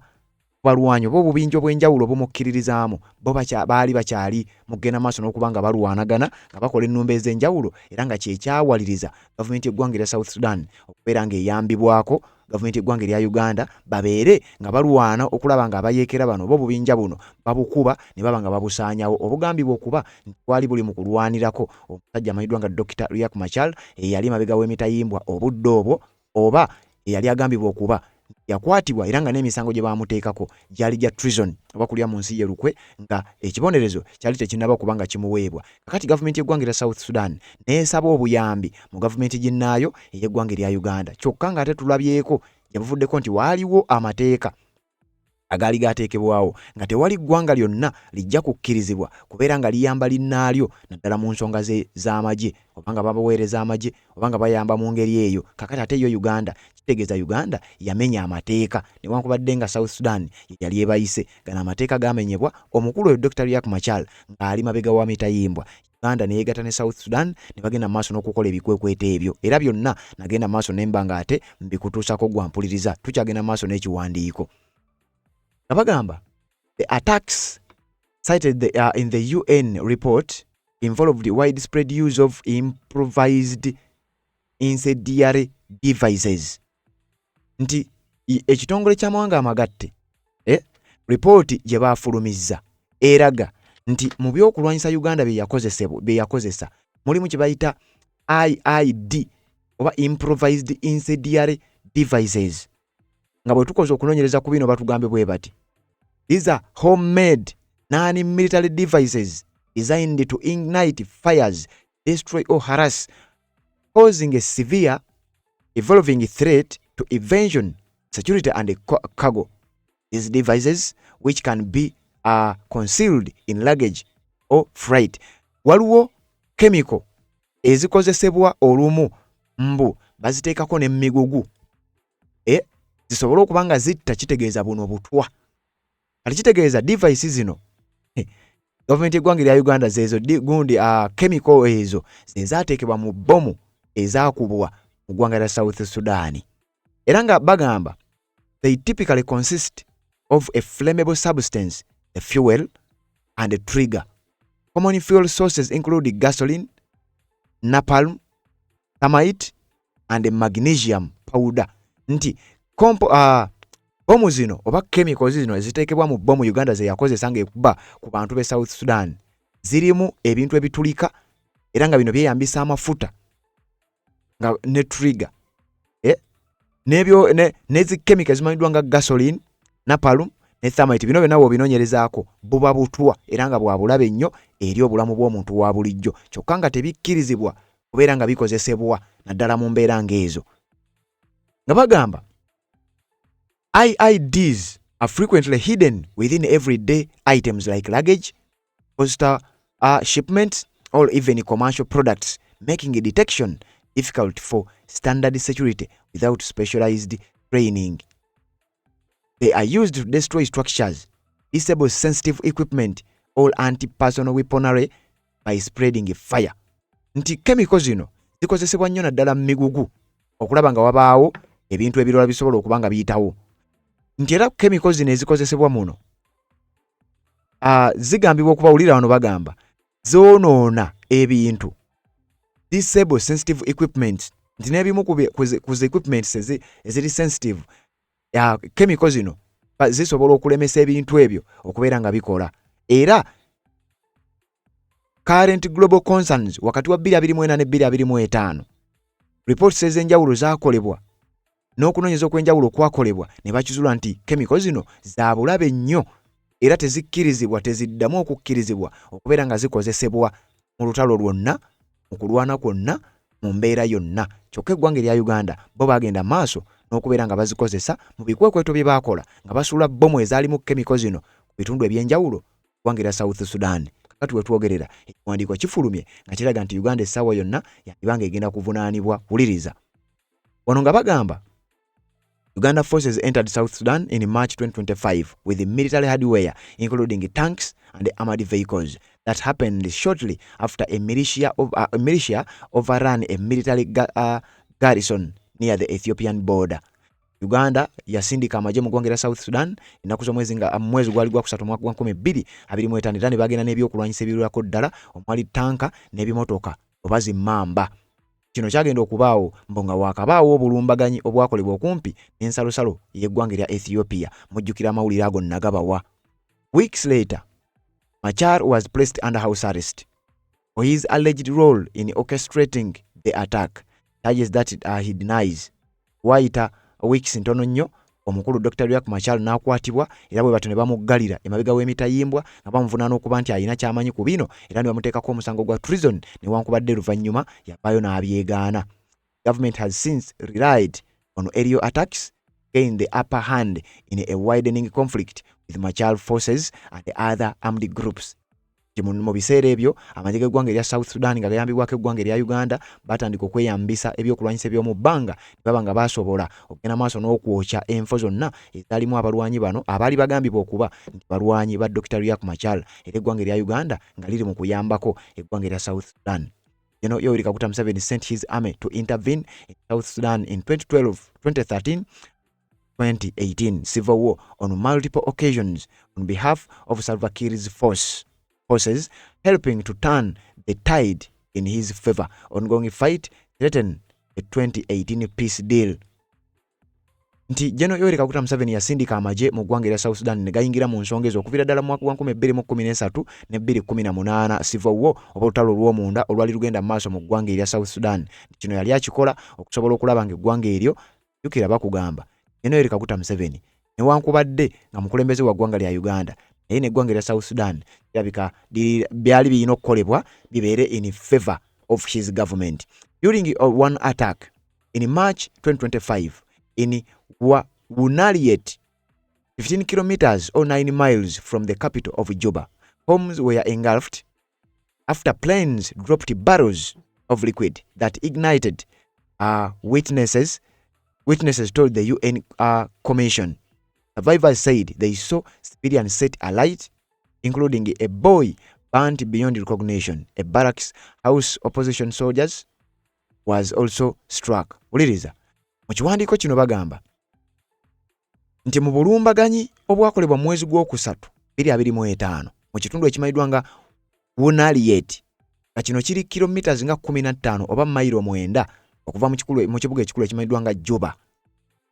balwanyi bo bubinjo bw'enjawulo bumukkiririzaamu bo baali bakyali mugenda maaso n'okubanga balwanagana nga bakola ennumba ez'enjawulo era nga kyekyawaliriza gavumenti y'eggwanga erya South Sudan okubeera ng'eyambibwako gavumenti y'eggwanga erya Uganda babeere nga balwana okulaba nga abayeekera bano bo bubinja buno babukuba ne baba nga babusaanyawo. Obugambibwa okuba nti twali buli mu kulwanirako omusajja amanyiddwa nga Dr. Riek Machar eyali mabega w'emitayimbwa obudde obwo, oba eyali agambibwa okuba yakwatibwa era nga n'emisango gye baamuteekako gyali gya treason oba kulya mu nsi ye lukwe, nga ekibonerezo kyali tekinnaba kuba nga kimuweebwa. Kakati gavumenti y'eggwanga erya South Sudan neesaba obuyambi mu gavumenti ginnaayo ey'eggwanga erya Uganda, kyokka nga ate tulabyeko yabuvuddeko nti waaliwo amateeka agaali gateekebwawo nga tewali ggwanga lyonna lijja kukkirizibwa kubeera nga liyamba linnaalyo naddala mu nsonga z'amagye obanga babaweereza amagye obanga bayamba mu ngeri eyo. Kakati ate yo Uganda kitegeeza Uganda yamenya amateeka newankubadde nga South Sudan yali ebayise gana amateeka gamenyebwa. Omukulu oyo Dr. Riek Machar ng'ali mabega wa mitayimbwa, Uganda neyegatta ne South Sudan ne bagenda maaso n'okukola ebikwekweto ebyo, era byonna nagenda maaso nemba nga ate mbikutuusako gwampuliriza, tukyagenda maaso n'ekiwandiiko. Nabagamba, the attacks cited in the UN report involved the widespread use of improvised incendiary devices. Nti ekitongole ky'amawanga amagatte report gye baafulumizza eraga nti mu by'okulwanyisa Uganda bye yakozesa mulimu kye bayita IID oba improvised incendiary devices. Nga bwe tukoze okunoonyereza ku bino batugambe bwe bati, these are homemade non-military devices designed to ignite fires, destroy or harass, causing a severe evolving threat to invasion, security and cargo. These devices, which can be concealed in luggage or freight. Waliwo chemical ezikozesebwa olumu mbu baziteekako n'emigugu zisobola okuba nga zitta, kitegeeza buno butwa. Kati kitegeeza devices zino gavumenti y'eggwanga erya Uganda zezo gundi chemical ezo zezaateekebwa mu bomu ezaakubwa mu ggwanga lya South Sudan. Era nga bagamba they typically consist of a flammable substance, a fuel and a trigger. Common fuel sources include gasoline, napalm, thermite and magnesium powder. Nti bomu zino oba chemicals zino eziteekebwa mu bomu Uganda ze yakozesa ng'ekuba ku bantu be South Sudan zirimu ebintu ebitulika era nga bino byeyambisa amafuta nga ne trigger nebyo nezi chemicals zimanyiddwa nga gasoline, napalm ne thermite. Bino byonna bw'obinoonyerezaako buba butwa era nga bwa bulabe nnyo eri obulamu bw'omuntu wa bulijjo, kyokka nga tebikkirizibwa kubeera nga bikozesebwa naddala mu mbeera ng'ezo. Nga bagamba IIDs are frequently hidden within everyday items like luggage, postal shipments, or even commercial products, making detection difficult for standard security without specialized training. They are used to destroy structures, disable sensitive equipment, or anti-personal weaponry by spreading fire. Nti chemicals zino zikozesebwa nnyo naddala mu migugu okulaba nga wabaawo ebintu ebirala bisobola okuba nga biyitawo. Nti era chemicals zino ezikozesebwa muno zigambibwa okubawulira wano bagamba zoonoona ebintu, disable sensitive equipment. Nti n'ebimu ku equipments eziri sensitive chemicals zino zisobola okulemesa ebintu ebyo okubeera nga bikola. Era current global concerns wakati wa 2024 ne 2025 reports ez'enjawulo zaakolebwa n'okunoonyeza okw'enjawulo kwakolebwa ne bakizula nti chemicals zino za bulabe nnyo era tezikkirizibwa, teziddamu okukkirizibwa okubeera nga zikozesebwa mu lutalo lwonna, mu kulwana kwonna, mu mbeera yonna. Kyokka eggwanga erya Uganda bo bagenda maaso n'okubeera nga bazikozesa mu bikwekweto bye baakola nga basuula bomu ezaalimu chemicals zino ku bitundu eby'enjawulo eggwanga erya South Sudan. Kakati we twogerera ekiwandiiko kifulumye nga kiraga nti Uganda essaawa yonna yandibanga egenda kuvunaanibwa. Wuliriza wano nga bagamba Uganda forces entered South Sudan in March 2025 with military hardware, including tanks and armored vehicles. That happened shortly after a militia overran a military garrison near the Ethiopian border. Uganda yasindika amaje mu ggwanga lya South Sudan ennaku z'omwezi gwali gwa kusatu mwaka gwa 2025 ne bagenda n'ebyokulwanyisa ebirulako ddala omwali tanka n'ebimotoka oba zimmamba. Kino kyagenda okubaawo mbonga waakabaawo obulumbaganyi obwakolebwa okumpi n'ensalosalo y'eggwanga lya Ethiopia. Mujjukira amawulire ago nagabawa. Weeks later, Machar was placed under house arrest for his alleged role in orchestrating the attack, charges that he denies. Waita weeks ntono nnyo omukulu Dr. Riek Machar n'akwatibwa era bwe batone bamuggalira emabega w'emitayimbwa nga bamuvunaana okuba nti alina ky'amanyi ku bino era ne bamuteekako omusango gwa treason newankubadde luvannyuma yavaayo n'abyegaana. Government has since relied on aerial attacks, gained the upper hand in a widening conflict with Machar forces and other armed groups. Mu biseera ebyo amajje g'eggwanga erya South Sudan nga gayambibwako eggwanga erya Uganda batandika okweyambisa ebyokulwanyisa eby'omu bbanga baba nga basobola okugenda maaso n'okwokya enfo zonna ezalimu abalwanyi bano abaali bagambibwa okuba nti balwanyi ba Dr. Riek Machar era eggwanga erya Uganda nga liri mu kuyambako eggwanga erya South Sudan. Yoweri Kaguta Museveni sent his army to intervene in South Sudan in 2012, 2013, 2018 civil war on multiple occasions on behalf of Salva Kiir's forces, helping to turn the tide in his favor. Ongoing fight threatened a 2018 peace deal. Nti Yoweri Kaguta Museveni yasindika amaje mu ggwanga erya South Sudan ne gayingira mu nsonga ezo okuvira ddala mu mwaka gwa 2013 ne 2018 civil war oba olutalo olw'omunda olwali lugenda mu maaso mu ggwanga erya South Sudan. Kino yali akikola okusobola okulaba nga eggwanga eryo jjukira bakugamba Yoweri Kaguta Museveni newankubadde nga mukulembeze wa ggwanga lya Uganda naye n'eggwanga erya South Sudan kirabika byali birina okukolebwa bibeere in favor of his government. During one attack in March 2025 in Wunaliet, 15 kilometers or 9 miles from the capital of Juba, homes were engulfed after planes dropped barrels of liquid that ignited. Witnesses told the UN Commission. Survivors said they saw civilians set alight, including a boy burnt beyond recognition. A barracks house opposition soldiers was also struck. Uliriza. Mu kiwandiiko kino bagamba nti mu bulumbaganyi obwakolebwa mu mwezi gw'okusatu 2025 mu kitundu ekimanyiddwa nga Wunaliet nga kino kiri kilometers nga 15 oba mayiro 9 okuva mu kibuga ekikulu ekimanyiddwa nga Juba.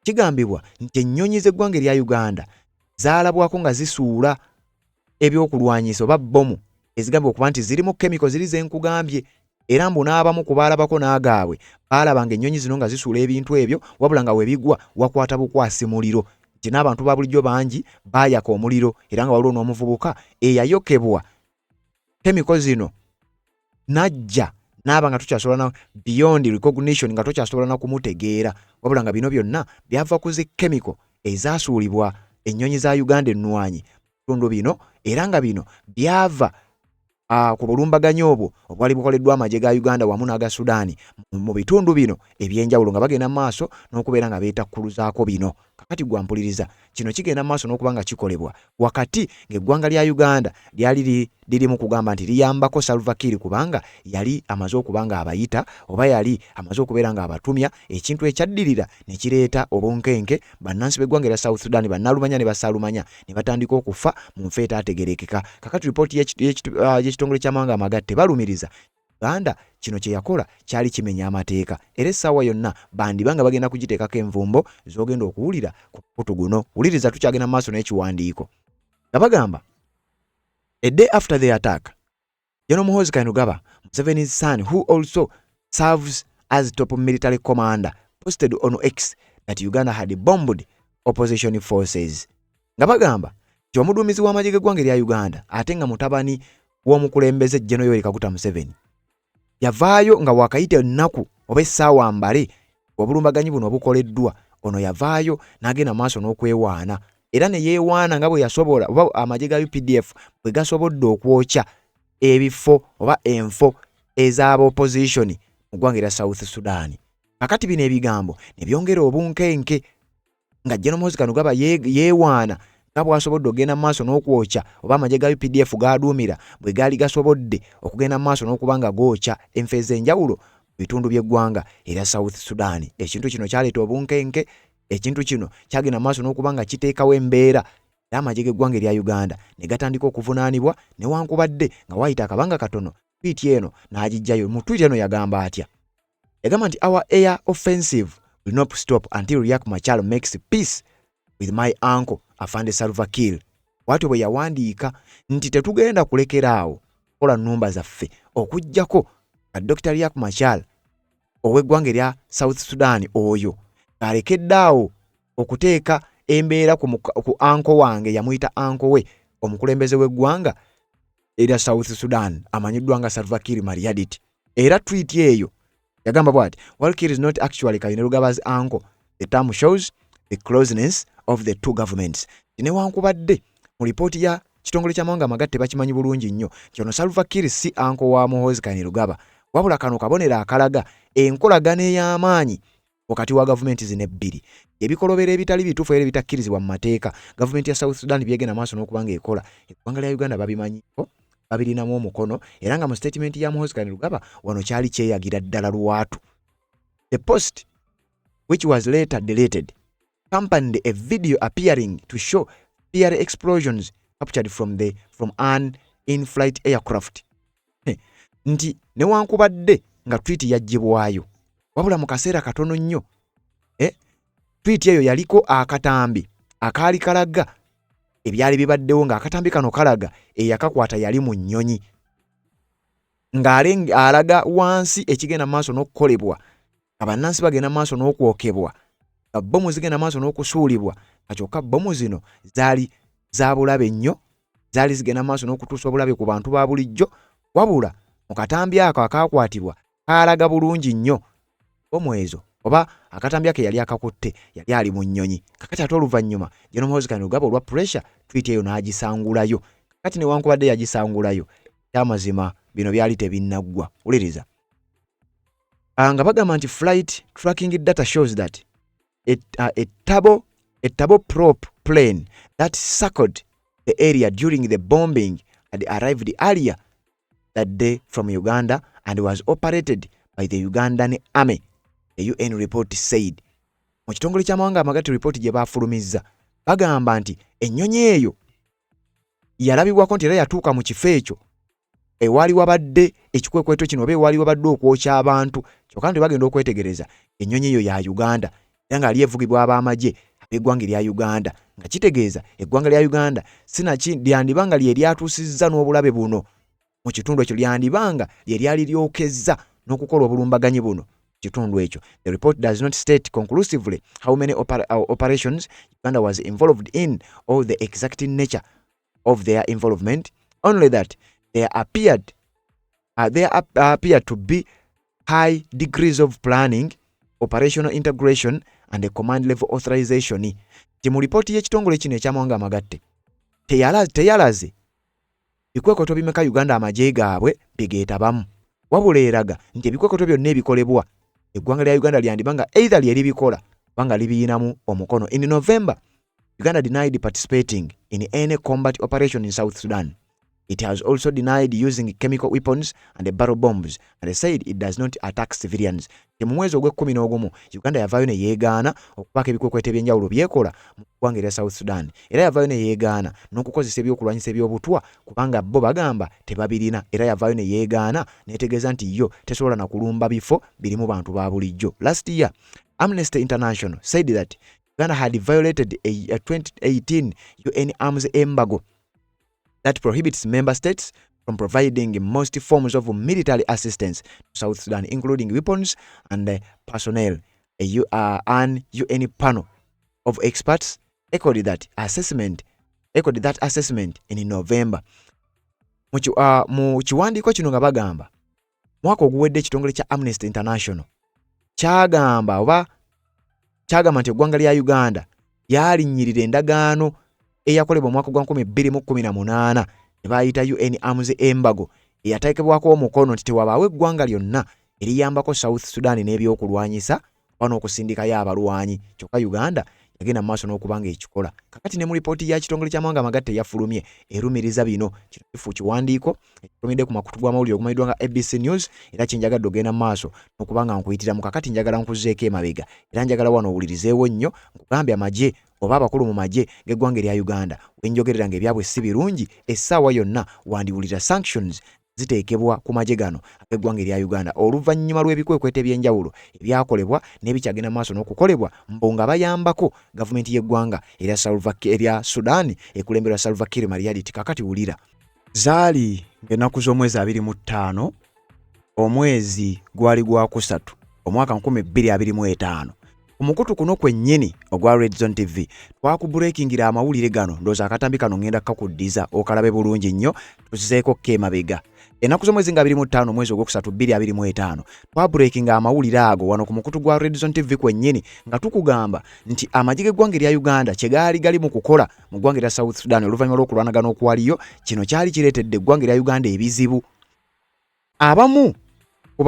Kigambibwa nti ennyonyi z'eggwanga erya Uganda zaalabwako nga zisuula ebyokulwanyisa oba bbomu ezigambibwa okuba nti zirimu chemical ziri zenkugambye era mbu n'abamu ku baalabako n'agaabwe baalaba nga ennyonyi zino nga zisuula ebintu ebyo wabula nga webigwa wakwata bukwasi muliro nti n'abantu ba bulijjo bangi baayaka omuliro era nga waliwo n'omuvubuka eyayokebwa chemical zino najja n'aba nga tukyasobola na beyond recognition nga tukyasobola na kumutegeera wabula nga bino byonna byava ku zi chemical ezaasuulibwa ennyonyi za Uganda ennwanyi bitundu bino era nga bino byava ku bulumbaganyi obwo obwali bukoleddwa amagye ga Uganda wamu n'aga Sudaani mu bitundu bino ebyenjawulo nga bagenda maaso n'okubeera nga beetakkuluzaako bino. Kakati gwampuliriza kino kigenda maaso n'okuba nga kikolebwa wakati ng'eggwanga lya Uganda lyali liri mu kugamba nti liyambako Salva Kiir kubanga yali amaze okuba nga abayita oba yali amaze okubeera nga abatumya ekintu ekyaddirira ne kireeta obunkenke bannansi b'eggwanga lya South Sudan bannalumanya ne basaalumanya ne batandika okufa mu nfa etaategerekeka. Kakati ripooti y'ekitongole ky'amawanga amagatte balumiriza Uganda kino kye yakola kyali kimenya amateeka era essaawa yonna bandibanga bagenda kugiteekako envumbo z'ogenda okuwulira ku mukutu guno. Wuliriza tukyagenda maaso n'ekiwandiiko nga bagamba a day after the attack, General Muhoozi Kainerugaba, Museveni's son, who also serves as top military commander, posted on X that Uganda had bombed opposition forces. Nga bagamba nti omuduumizi w'amagye g'eggwanga erya Uganda ate nga mutabani w'omukulembeze General Yoweri Kaguta Museveni yavaayo nga wakayita ennaku oba essaawa mbale obulumbaganyi buno obukoleddwa ono yavaayo n'agenda maaso n'okwewaana era ne yeewaana nga bwe yasobola oba amagye ga UPDF bwe gasobodde okwokya ebifo oba enfo ez'aba opposition mu ggwanga erya South Sudan. Kakati bino ebigambo ne byongera obunkenke nga General Muhoozi Kainerugaba yeewaana nga bw'asobodde okugenda mu maaso n'okwokya oba amagye ga UPDF gaaduumira bwe gaali gasobodde okugenda mu maaso n'okuba nga gookya enfo ez'enjawulo mu bitundu by'eggwanga era South Sudan. Ekintu kino kyaleeta obunkenke, ekintu kino kyagenda mu maaso n'okuba nga kiteekawo embeera y'amagye g'eggwanga erya Uganda ne gatandika okuvunaanibwa newankubadde nga waayita akabanga katono. Tweet eno n'agijjayo. Mu tweet eno yagamba atya? Yagamba nti our air offensive will not stop until Riek Machar makes peace with my uncle Afande Salva Kiir. Watu bwe yawandiika nti tetugenda kulekeraawo kola nnumba zaffe okujjako Dr. Riek Machar ow'eggwanga erya South Sudan oyo alekeddaawo okuteeka embeera ku anko wange yamuyita anko we omukulembeze w'eggwanga erya South Sudan amanyiddwa nga Salva Kiir Mayardit. Era tweet eyo yagamba bw'ati, while Kiir is not actually Kainerugaba's uncle, the term shows the closeness of the two governments. Newankubadde mu lipooti ya kitongole ky'amawanga amagatte bakimanyi bulungi nnyo kyono Salva Kiir si uncle wa Muhoozi Kainerugaba, wabula kano kabonera akalaga enkolagana ey'amaanyi wakati wa gavumenti zino ebbiri. Ebikolobera ebitali bituufu era ebitakkirizibwa mu mateeka gavumenti ya South Sudan byegenda maaso n'okuba ng'ekola, eggwanga lya Uganda babimanyiko babirinamu omukono era nga mu statement ya Muhoozi Kainerugaba wano kyali kyeyagira ddala lwatu. The post, which was later deleted, accompanied a video appearing to show fiery explosions captured from an in-flight aircraft. Nti newankubadde nga tweet yaggyibwayo wabula mu kaseera katono nnyo tweet eyo yaliko akatambi akaali kalaga ebyali bibaddewo ng'akatambi kano kalaga eyakakwata yali mu nnyonyi ng'alaga wansi ekigenda maaso n'okukolebwa abannansi bagenda maaso n'okwokebwa bbomu zigenda maaso n'okusuulibwa kyokka bbomu zino zaali za bulabe nnyo, zaali zigenda maaso n'okutuusa obulabe ku bantu ba bulijjo, wabula mu katambi ako akaakwatibwa kaalaga bulungi nnyo bbomu ezo oba akatambi ake yali akakutte yali ali mu nnyonyi. Kakati ate oluvannyuma General Muhoozi Kainerugaba olwa pressure tweet eyo n'agisangulayo. Kakati newankubadde yagisangulayo kyamazima bino byali tebinnaggwa. Uliriza nga bagamba nti flight tracking data shows that a turboprop plane that circled the area during the bombing had arrived earlier that day from Uganda and was operated by the Ugandan army, the UN report said. Mu kitongole ky'amawanga amagatte report gye baafulumizza bagamba nti ennyonyi eyo yalabibwako nti era yatuuka mu kifo ekyo ewaali wabadde ekikwekweto kino oba ewaali wabadde okwokya abantu, kyokka nti bagenda okwetegereza ennyonyi eyo ya Uganda era nga ali evugibwa ab'amagye ab'eggwanga erya Uganda, nga kitegeeza eggwanga lya Uganda lyandibanga lye lyatuusizza n'obulabe buno mu kitundu ekyo, lyandibanga lye lyali lyokezza n'okukola obulumbaganyi buno kitundu ekyo. The report does not state conclusively how many operations Uganda was involved in or the exact nature of their involvement, only that there appeared to be high degrees of planning, operational integration and a command level authorization. Mu lipooti y'ekitongole kino eky'amawanga amagatte teyalaze bikwekweto bimeka Uganda amagye gaabwe bigeetabamu, wabula eraga nti ebikwekweto byonna ebikolebwa eggwanga lya Uganda lyandibanga either lye libikola banga libiyinamu omukono. In November, Uganda denied participating in any combat operation in South Sudan. It has also denied using chemical weapons and barrel bombs and said it does not attack civilians. Mu mwezi ogw'E11 Uganda yavaayo ne yeegaana okupaaka ebikwekweto ebyenjawulo byekola mu ggwanga erya South Sudan, era yavaayo ne yeegaana n'okukozesa ebyokulwanyisa eby'obutwa kubanga bo bagamba tebabirina, era yavaayo ne yeegaana neetegeeza nti yo tesobola na kulumba bifo birimu bantu ba bulijjo. Last year, Amnesty International said that Uganda had violated a 2018 UN arms embargo that prohibits member states from providing most forms of military assistance to South Sudan, including weapons and personnel. An UN panel of experts echoed that assessment in November. Mu kiwandiiko kino nga bagamba mwaka oguwedde ekitongole kya Amnesty International kyagamba nti eggwanga lya Uganda yalinnyirira endagaano eyakolebwa mwaka gwa 2018 ne bayita UN Arms Embargo eyateekebwako omukono nti tewabaawo eggwanga lyonna eriyambako South Sudan n'ebyokulwanyisa oba n'okusindikayo abalwanyi, kyokka Uganda yagenda maaso n'okubanga ekikola. Kakati ne mu lipooti ya kitongole ky'amawanga amagatte eyafulumye erumiriza bino kino kifu kiwandiiko ekifulumidde ku makutu g'amawulire okumanyiddwa nga ABC News era kyenjagadde ogenda maaso n'okubanga nkuyitiramu. Kakati njagala nkuzeeko emabega era njagala wano owulirizeewo nnyo nkugambye amagye oba abakulu mu magye g'eggwanga erya Uganda wenjogerera ng'ebyabwe si birungi essaawa yonna wandiwulira sanctions ziteekebwa ku magye gano ag'eggwanga erya Uganda oluvannyuma lw'ebikwekweta eby'enjawulo ebyakolebwa n'ebikyagenda maaso n'okukolebwa mbu nga bayambako gavumenti y'eggwanga erya Sudan ekulemberwa Salva Kiir Mayardit. Kakati wulira zaali ng'ennaku z'omwezi 25 omwezi gwali gwa kusatu omwaka 2025 omukutu kuno kwennyini ogwa Red Zone TV twakuburekingira amawulire gano ndooza akatambi kano ngenda kakuddiza okalabe bulungi nnyo tuzizeeko kemabega. Ennaku z'omwezi nga 25 omwezi ogwokusatu 2025 twaburekinga amawulire ago wano ku mukutu gwa Red Zone TV kwennyini nga tukugamba nti amagye g'eggwanga erya Uganda kye gaali mu kukola mu ggwanga erya South Sudan oluvannyuma lw'okulwanagana okwaliyo kino kyali kireetedde eggwanga erya Uganda ebizibu. Abamu ku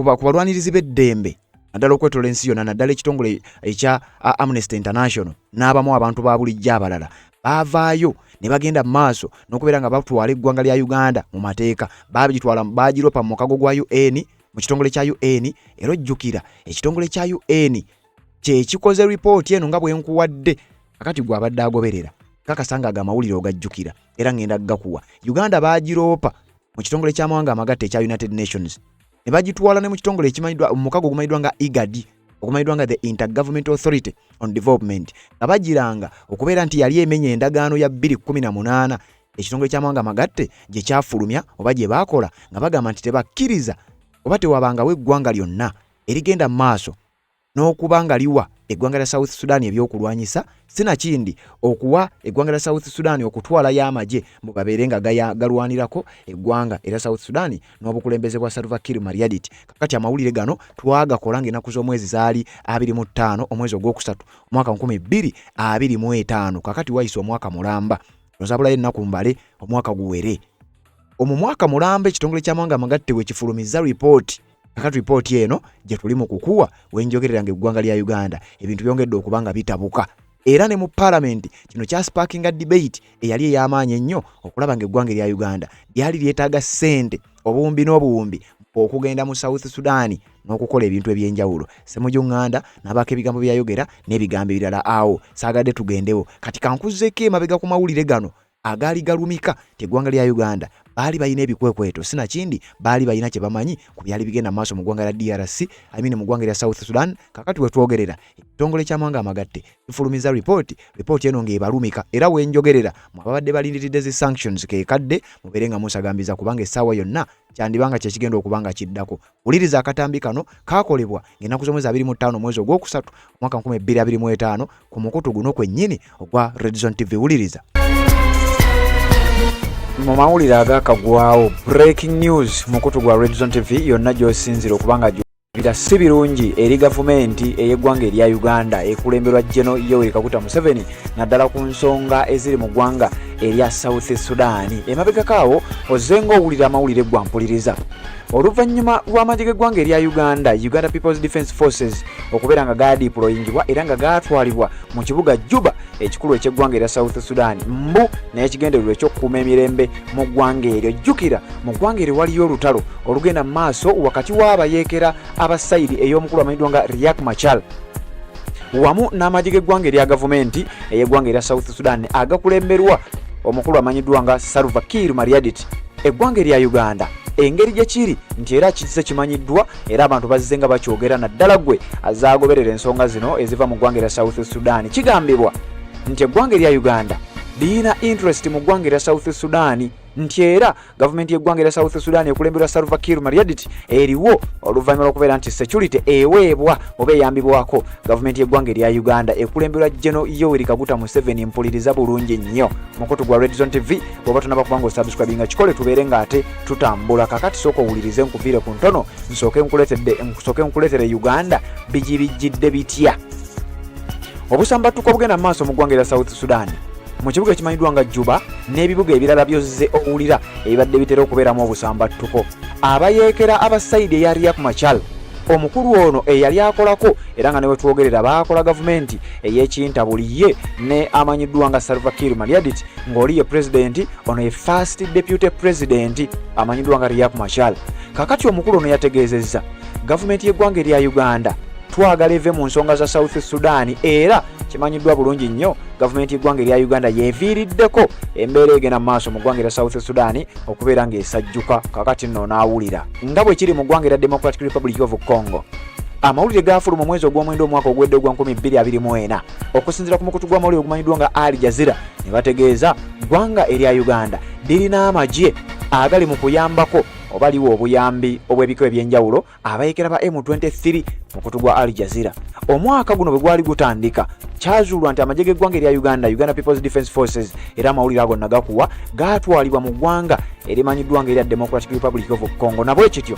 balwanirizi b'eddembe naddala okwetola ensi yonna naddala ekitongole ekya Amnesty International n'abamu abantu ba bulijjo abalala baavaayo ne bagenda maaso n'okubeera nga batwala eggwanga lya Uganda mu mateeka baagiropa mu mukago gwa UN mu kitongole kya UN era ojjukira ekitongole kya UN kye kikoze ripooti eno nga bwe nkuwadde kakati gwe abadde agoberera kakasanga aga amawulire ogajjukira era ngenda gakuwa. Uganda baagiropa mu kitongole ky'amawanga amagatte ekya United Nations ne bagitwala ne mu kitongole ekimanyiddwa mu mukago ogumanyiddwa nga IGAD okumanyiddwa nga the Intergovernmental Authority on Development nga bagiranga okubeera nti yali emenya endagaano ya 2018 ekitongole ky'amawanga amagatte gye kyafulumya oba gye baakola nga bagamba nti tebakkiriza oba tewabangawo eggwanga lyonna erigenda mu maaso n'okubanga liwa eggwanga lya South Sudan ebyokulwanyisa sinakindi okuwa eggwanga lya South Sudan okutwala y'amagye mu babeere nga galwanirako eggwanga era South Sudan n'obukulembeze bwa Salva Kiir Mayardit. Kakati amawulire gano twagakola ng'ennaku z'omwezi zaali 25 omwezi ogwokusatu omwaka 2025 kakati wayise omwaka mulamba nozabulayo ennaku mbale omwaka guwere omwo mwaka mulamba ekitongole ky'amawanga amagatte we kifulumiza ripooti. Kakati ripooti eno gye tuli mu kukuwa wenjogerera ng'eggwanga lya Uganda ebintu byongedde okubanga bitabuka era ne mu parliament kino kya sparkinga debate eyali ey'amaanyi ennyo okulaba ng'eggwanga lya Uganda lyali lyetaaga ssente obuwumbi n'obuwumbi okugenda mu South Sudan n'okukola ebintu eby'enjawulo. Ssemujunganda n'abaako ebigambo byayogera n'ebigambo ebirala awo saagadde tugendewo kati kankuzeeko emabega ku mawulire gano agaali galumika teggwanga lya Uganda baali balina ebikwekweto sinakindi baali balina kye bamanyi ku byali bigenda maaso mu ggwanga lya DRC mu ggwanga lya South Sudan. Kakati wetwogerera ekitongole ky'amawanga amagatte kifulumiza ripooti eno ng'ebalumika era wenjogerera mu ababadde balindiridde zi sanctions keekadde mubeere nga musagambiza kubanga essaawa yonna kyandibanga kyekigenda okubanga kiddako. Wuliriza akatambi kano kaakolebwa ng'ennaku z'omwezi 25 omwezi ogwokusatu omwaka 2025 ku mukutu guno kwennyini ogwa Red Zone TV. Wuliriza mu mawulire agakagwawo breaking news mukutu gwa Red Zone TV yonna gy'osinzira okubanga gy'obira si birungi eri gavumenti ey'eggwanga erya Uganda ekulemberwa General Yoweri Kaguta Museveni naddala ku nsonga eziri mu ggwanga erya South Sudan. Emabegakaawo ozenga owulira amawulire gwa mpuliriza oluvannyuma lw'amagye g'eggwanga erya Uganda People's Defence Forces okubeera nga gaadiployingibwa era nga gaatwalibwa mu kibuga Juba ekikulu eky'eggwanga erya South Sudan mbu n'ekigendererwa eky'okukuuma emirembe mu ggwanga eryo. Jjukira mu ggwanga eryo waliyo olutalo olugenda mu maaso wakati w'abayeekera abasayidi ey'omukulu amanyiddwa nga Riek Machar wamu n'amagye g'eggwanga erya gavumenti ey'eggwanga erya South Sudan agakulemberwa omukulu amanyiddwa nga Salva Kiir Mayardit. Eggwanga erya Uganda engeri gye kiri nti era kize kimanyiddwa era abantu bazze nga bakyogera naddala gwe azaagoberera ensonga zino eziva mu ggwanga erya South Sudan. Kigambibwa nti eggwanga erya Uganda lirina interest mu ggwanga erya South Sudan nti era gavumenti y'eggwanga erya South Sudan ekulemberwa Salva Kiir Mayardit eriwo oluvannyuma lw'okubeera nti security eweebwa oba eyambibwako gavumenti y'eggwanga erya Uganda ekulemberwa General Yoweri Kaguta Museveni. Mpuliriza bulungi nnyo mukutu gwa Red Zone TV bw'oba tunaba kubanga osubscribinga kikole tubeere ng'ate tutambula. Kakati sooka owulirize nkuviire ku ntono nsooke nkuleetere Uganda bijibijjidde bitya obusambattuko obugenda mu maaso mu ggwanga erya South Sudan mu kibuga ekimanyiddwa nga Juba n'ebibuga ebirala byozze owulira ebibadde bitera okubeeramu obusambattuko. Abayeekera abasayidi eya Riek Machar omukulu ono eyali akolako era nga newe twogerera baakola gavumenti ey'ekintabuliye ne amanyiddwa nga Salva Kiir Mayardit ng'oli ye president ono ye first deputy president amanyiddwa nga Riek Machar. Kakati omukulu ono yategeezezza gavumenti y'eggwanga erya Uganda twagala eve mu nsonga za South Sudan era kimanyiddwa bulungi nnyo gavumenti y'eggwanga erya Uganda yeeviiriddeko embeera egenda mu maaso mu ggwanga erya South Sudan okubeera ng'esajjuka. Kakati nno n'awulira nga bwe kiri mu ggwanga erya Democratic Republic of Congo. Amawulire gaafuluma omwezi ogw'omwenda omwaka ogwedde ogwa 2024 okusinziira ku mukutu gw'amawulire ogumanyiddwa nga Al Jazeera ne bategeeza ggwanga erya Uganda lirina amagye agali mu kuyambako oba liwo obuyambi obw'ebika ebyenjawulo abayekera ba M23 mukutu gwa Al Jazeera. Omwaka guno bwe gwali gutandika kyazuulwa nti amagye g'eggwanga erya Uganda, Uganda People's Defence Forces, era amawulire ago nagakuwa gaatwalibwa mu ggwanga erimanyiddwa nga erya Democratic Republic of Congo. Nabwe kityo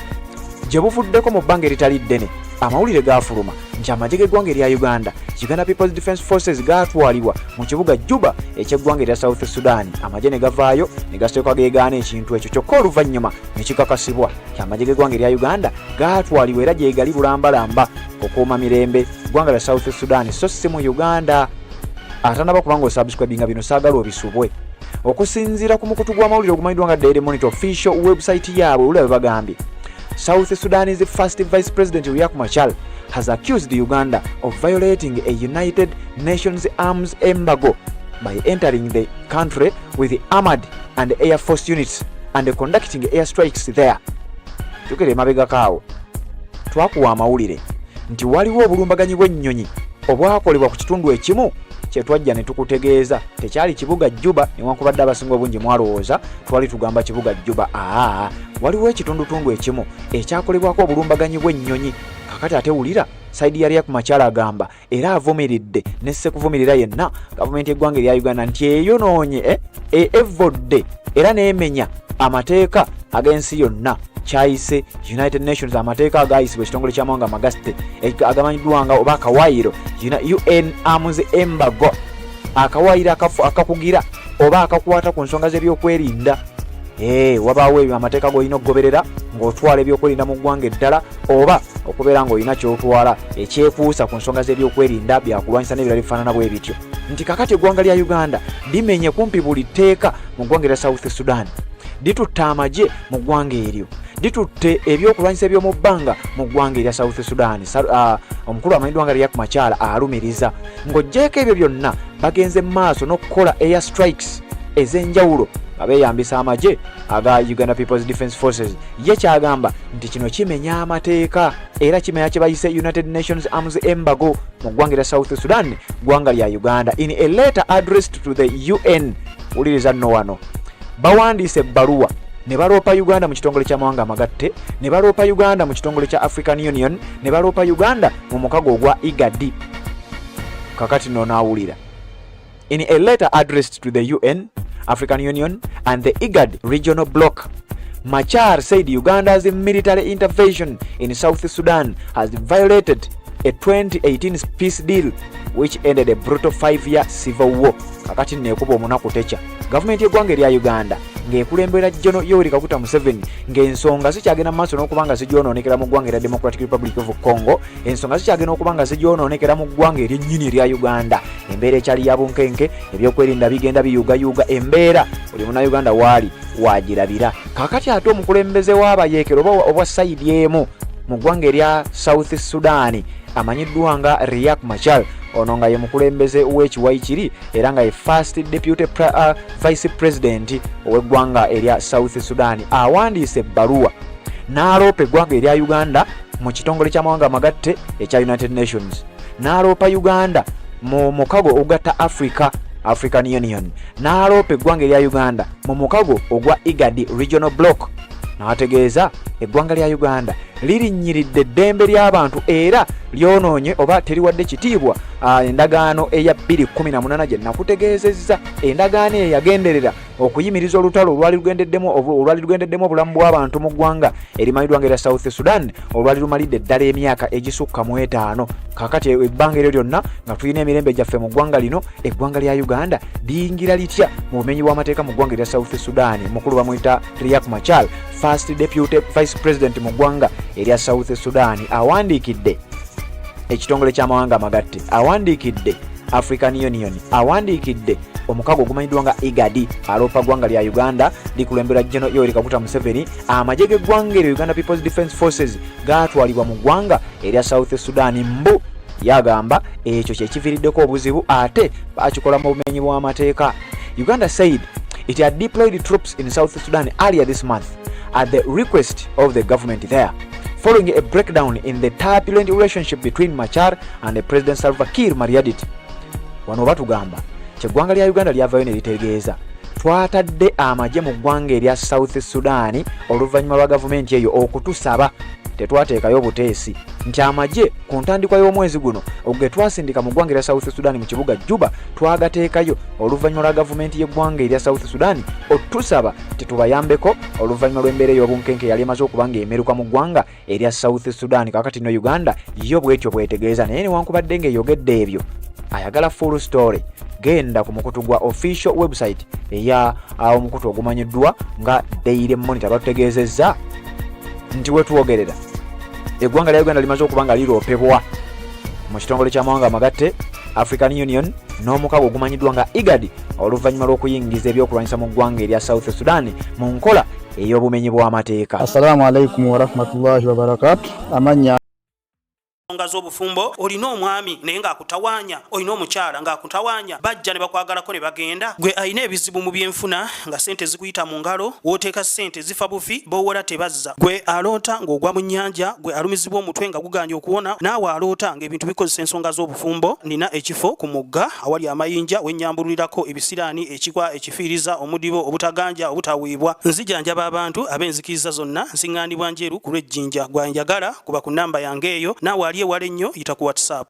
gye buvuddeko mu bbanga eritali ddene amawulire gaafuluma nti amagye g'eggwanga erya Uganda, Uganda People's Defence Forces gaatwalibwa mu kibuga Juba eky'eggwanga erya South Sudan. Amagye ne gavaayo ne gasooka geegaana ekintu ekyo, kyokka oluvannyuma ne kikakasibwa nti amagye g'eggwanga erya Uganda gaatwalibwa era gye gali bulambalamba okukuuma mirembe ggwanga lya South Sudan so si mu Uganda. Atanaba kubanga osubscribinga bino saagala obisubwe. Okusinziira ku mukutu gw'amawulire ogumanyiddwa nga Daily Monitor official website yaabwe ulabe bagambye South Sudan's first Vice President Riek Machar has accused Uganda of violating a United Nations arms embargo by entering the country with armored and air force units and conducting airstrikes there. Tukere mabega kaawo twakuwa amawulire nti waliwo obulumbaganyi bw'ennyonyi obwakolebwa ku kitundu ekimu kyetwajja ne tukutegeeza tekyali kibuga Juba newankubadde abasinga obungi mwalowooza twali tugamba kibuga Juba. Waliwo ekitundutundu ekimu ekyakolebwako obulumbaganyi bw'ennyonyi. Kakati ate wulira saidi ya Riek Machar agamba era avumiridde nesse kuvumirira yenna gavumenti y'eggwanga erya Uganda nti eyonoonye evodde era neemenya amateeka ag'ensi yonna. Kyayise United Nations amateeka agayisibwa ekitongole ky'amawanga amagatte agamanyiddwa nga oba akawaayiro UN Arms Embargo, akawaayiro akakugira oba akakwata ku nsonga z'ebyokwerinda. Wabaawo ebyo amateeka g'olina okugoberera ng'otwala ebyokwerinda mu ggwanga eddala oba okubeera ng'olina ky'otwala ekyekuusa ku nsonga z'ebyokwerinda byakulwanyisa n'ebirala bifaanana bwe bityo. Nti kakati eggwanga lya Uganda limenye kumpi buli tteeka mu ggwanga erya South Sudan, litutta amagye mu ggwanga eryo, litutte ebyokulwanyisa eby'omu bbanga mu ggwanga erya South Sudan. Omukulu amanyiddwa nga Riek Machar alumiriza ng'oggyeko ebyo byonna bagenze mu maaso n'okukola air strikes ez'enjawulo abeeyambisa amagye aga Uganda People's Defence Forces. Ye kyagamba nti kino kimenya amateeka era kimenya kye bayise United Nations Arms Embargo mu ggwanga erya South Sudan, ggwanga lya Uganda. In a letter addressed to the UN, wuliriza nno wano, bawandiise ebbaluwa ne baloopa Uganda mu kitongole ky'amawanga amagatte, ne baloopa Uganda mu kitongole kya African Union, ne baloopa Uganda mu mukago ogwa IGAD. Kakati nno naawulira. In a letter addressed to the UN, African Union and the IGAD regional bloc, Machar said Uganda's military intervention in South Sudan has violated a 2018 peace deal which ended a brutal 5-year civil war. Kakati nekuba omunaku techa gavumenti y'eggwanga erya Uganda ng'ekulembera Jono Yoweri Kaguta Museveni ng'ensonga zikyagenda mu maaso n'okubanga zijoonoonekera mu ggwanga erya Democratic Republic of Congo, ensonga zikyagenda okubanga zijoonoonekera mu ggwanga eryennyini erya Uganda. Embeera ekyali ya bunkenke, ebyokwerinda bigenda biyugayuga, embeera buli munnayuganda waali waagirabira. Kakati ate omukulembeze w'abayeekero obwa sayidi emu mu ggwanga erya South Sudan amanyiddwa nga Riek Machar, ono nga ye mukulembeze w'ekiwayi era nga ye first deputy vice president ow'eggwanga erya South Sudan, awandiise ebbaluwa n'aloopa eggwanga erya Uganda mu kitongole ky'amawanga amagatte ekya United Nations, n'aloopa Uganda mu mukago ogatta African Union, n'aloopa eggwanga erya Uganda mu mukago ogwa IGAD regional bloc. N'ategeeza eggwanga lya Uganda lirinnyiridde eddembe ly'abantu era lyonoonye oba teriwadde kitiibwa endagaano eya 2018 gye nakutegeezezza. Endagaano eyo yagenderera okuyimiriza olutalo olwali lugendeddemu obulamu bw'abantu mu ggwanga erimanyiddwa nga erya South Sudan olwali lumalidde eddala emyaka egisukka mu 5. Kakati ebbanga eryo lyonna nga tulina emirembe gyaffe mu ggwanga lino, eggwanga lya Uganda liyingira litya mu bumenyi bw'amateeka mu ggwanga erya South Sudan? Mukulu bamuyita Riek Machar, first deputy vice vice president mu ggwanga erya South Sudan awandiikidde ekitongole ky'amawanga amagatte, awandiikidde African Union, awandiikidde omukago ogumanyiddwa nga IGAD aloopa ggwanga lya Uganda likulembera General Yoweri Kaguta Museveni amagye g'eggwanga eryo Uganda People's Defence Forces gaatwalibwa mu ggwanga erya South Sudan mbu yagamba ekyo kyekiviiriddeko obuzibu ate bakikola mu bumenyi bw'amateeka. Uganda said it had deployed troops in South Sudan earlier this month at the request of the government there, following a breakdown in the turbulent relationship between Machar and the President Salva Kiir Mayardit. Wano batugamba kyeggwanga lya Uganda lyavayo ne litegeeza twatadde amagye mu ggwanga erya South Sudan oluvannyuma lwa gavumenti eyo okutusaba tetwateekayo buteesi nti amagye ku ntandikwa y'omwezi guno ogwe twasindika mu ggwanga erya South Sudan mu kibuga Juba twagateekayo oluvannyuma lwa gavumenti y'eggwanga erya South Sudan otusaba tetubayambeko oluvannyuma lw'embeera ey'obunkenke yali emaze okuba ng'emeruka mu ggwanga erya South Sudan. Kakati no Uganda yo bwetyo bwetegeeza naye newankubadde ng'eyogedde ebyo ayagala full story genda ku mukutu gwa official website eya omukutu ogumanyiddwa nga Daily Monitor bategeezezza nti wetuwogerera eggwanga lya Uganda limaze okuba nga liroopebwa mu kitongole ky'amawanga amagatte African Union n'omukago ogumanyiddwa nga IGAD oluvannyuma lw'okuyingiza ebyokulwanyisa mu ggwanga erya South Sudan mu nkola ey'obumenyi bw'amateeka. Assalamu alaikum wa rahmatullahi wa barakatuh. Amanya nga z'obufumbo olina omwami naye ng'akutawanya, olina omukyala ng'akutawanya, bajja ne bakwagalako ne bagenda. Gwe alina ebizibu mu byenfuna nga sente zikuyita mu ngalo, wooteeka sente zifa bufi bowola tebazza. Gwe aloota ng'ogwa mu nnyanja, gwe alumizibwa omutwe nga guganja okuwona, naawe aloota ng'ebintu bikozesa ensonga z'obufumbo. Nina ekifo ku mugga awali amayinja wennyambulirako ebisiraani, ekikwa, ekifiiriza, omudibo, obutaganja, obutawiibwa. Nzijanjaba abantu ab'enzikiriza zonna, nsiŋŋaanibwa njeru ku lw'ejjinja. Gwanjagala kuba ku nnamba yange eyo, naawe ali ewala ennyo yita ku WhatsApp.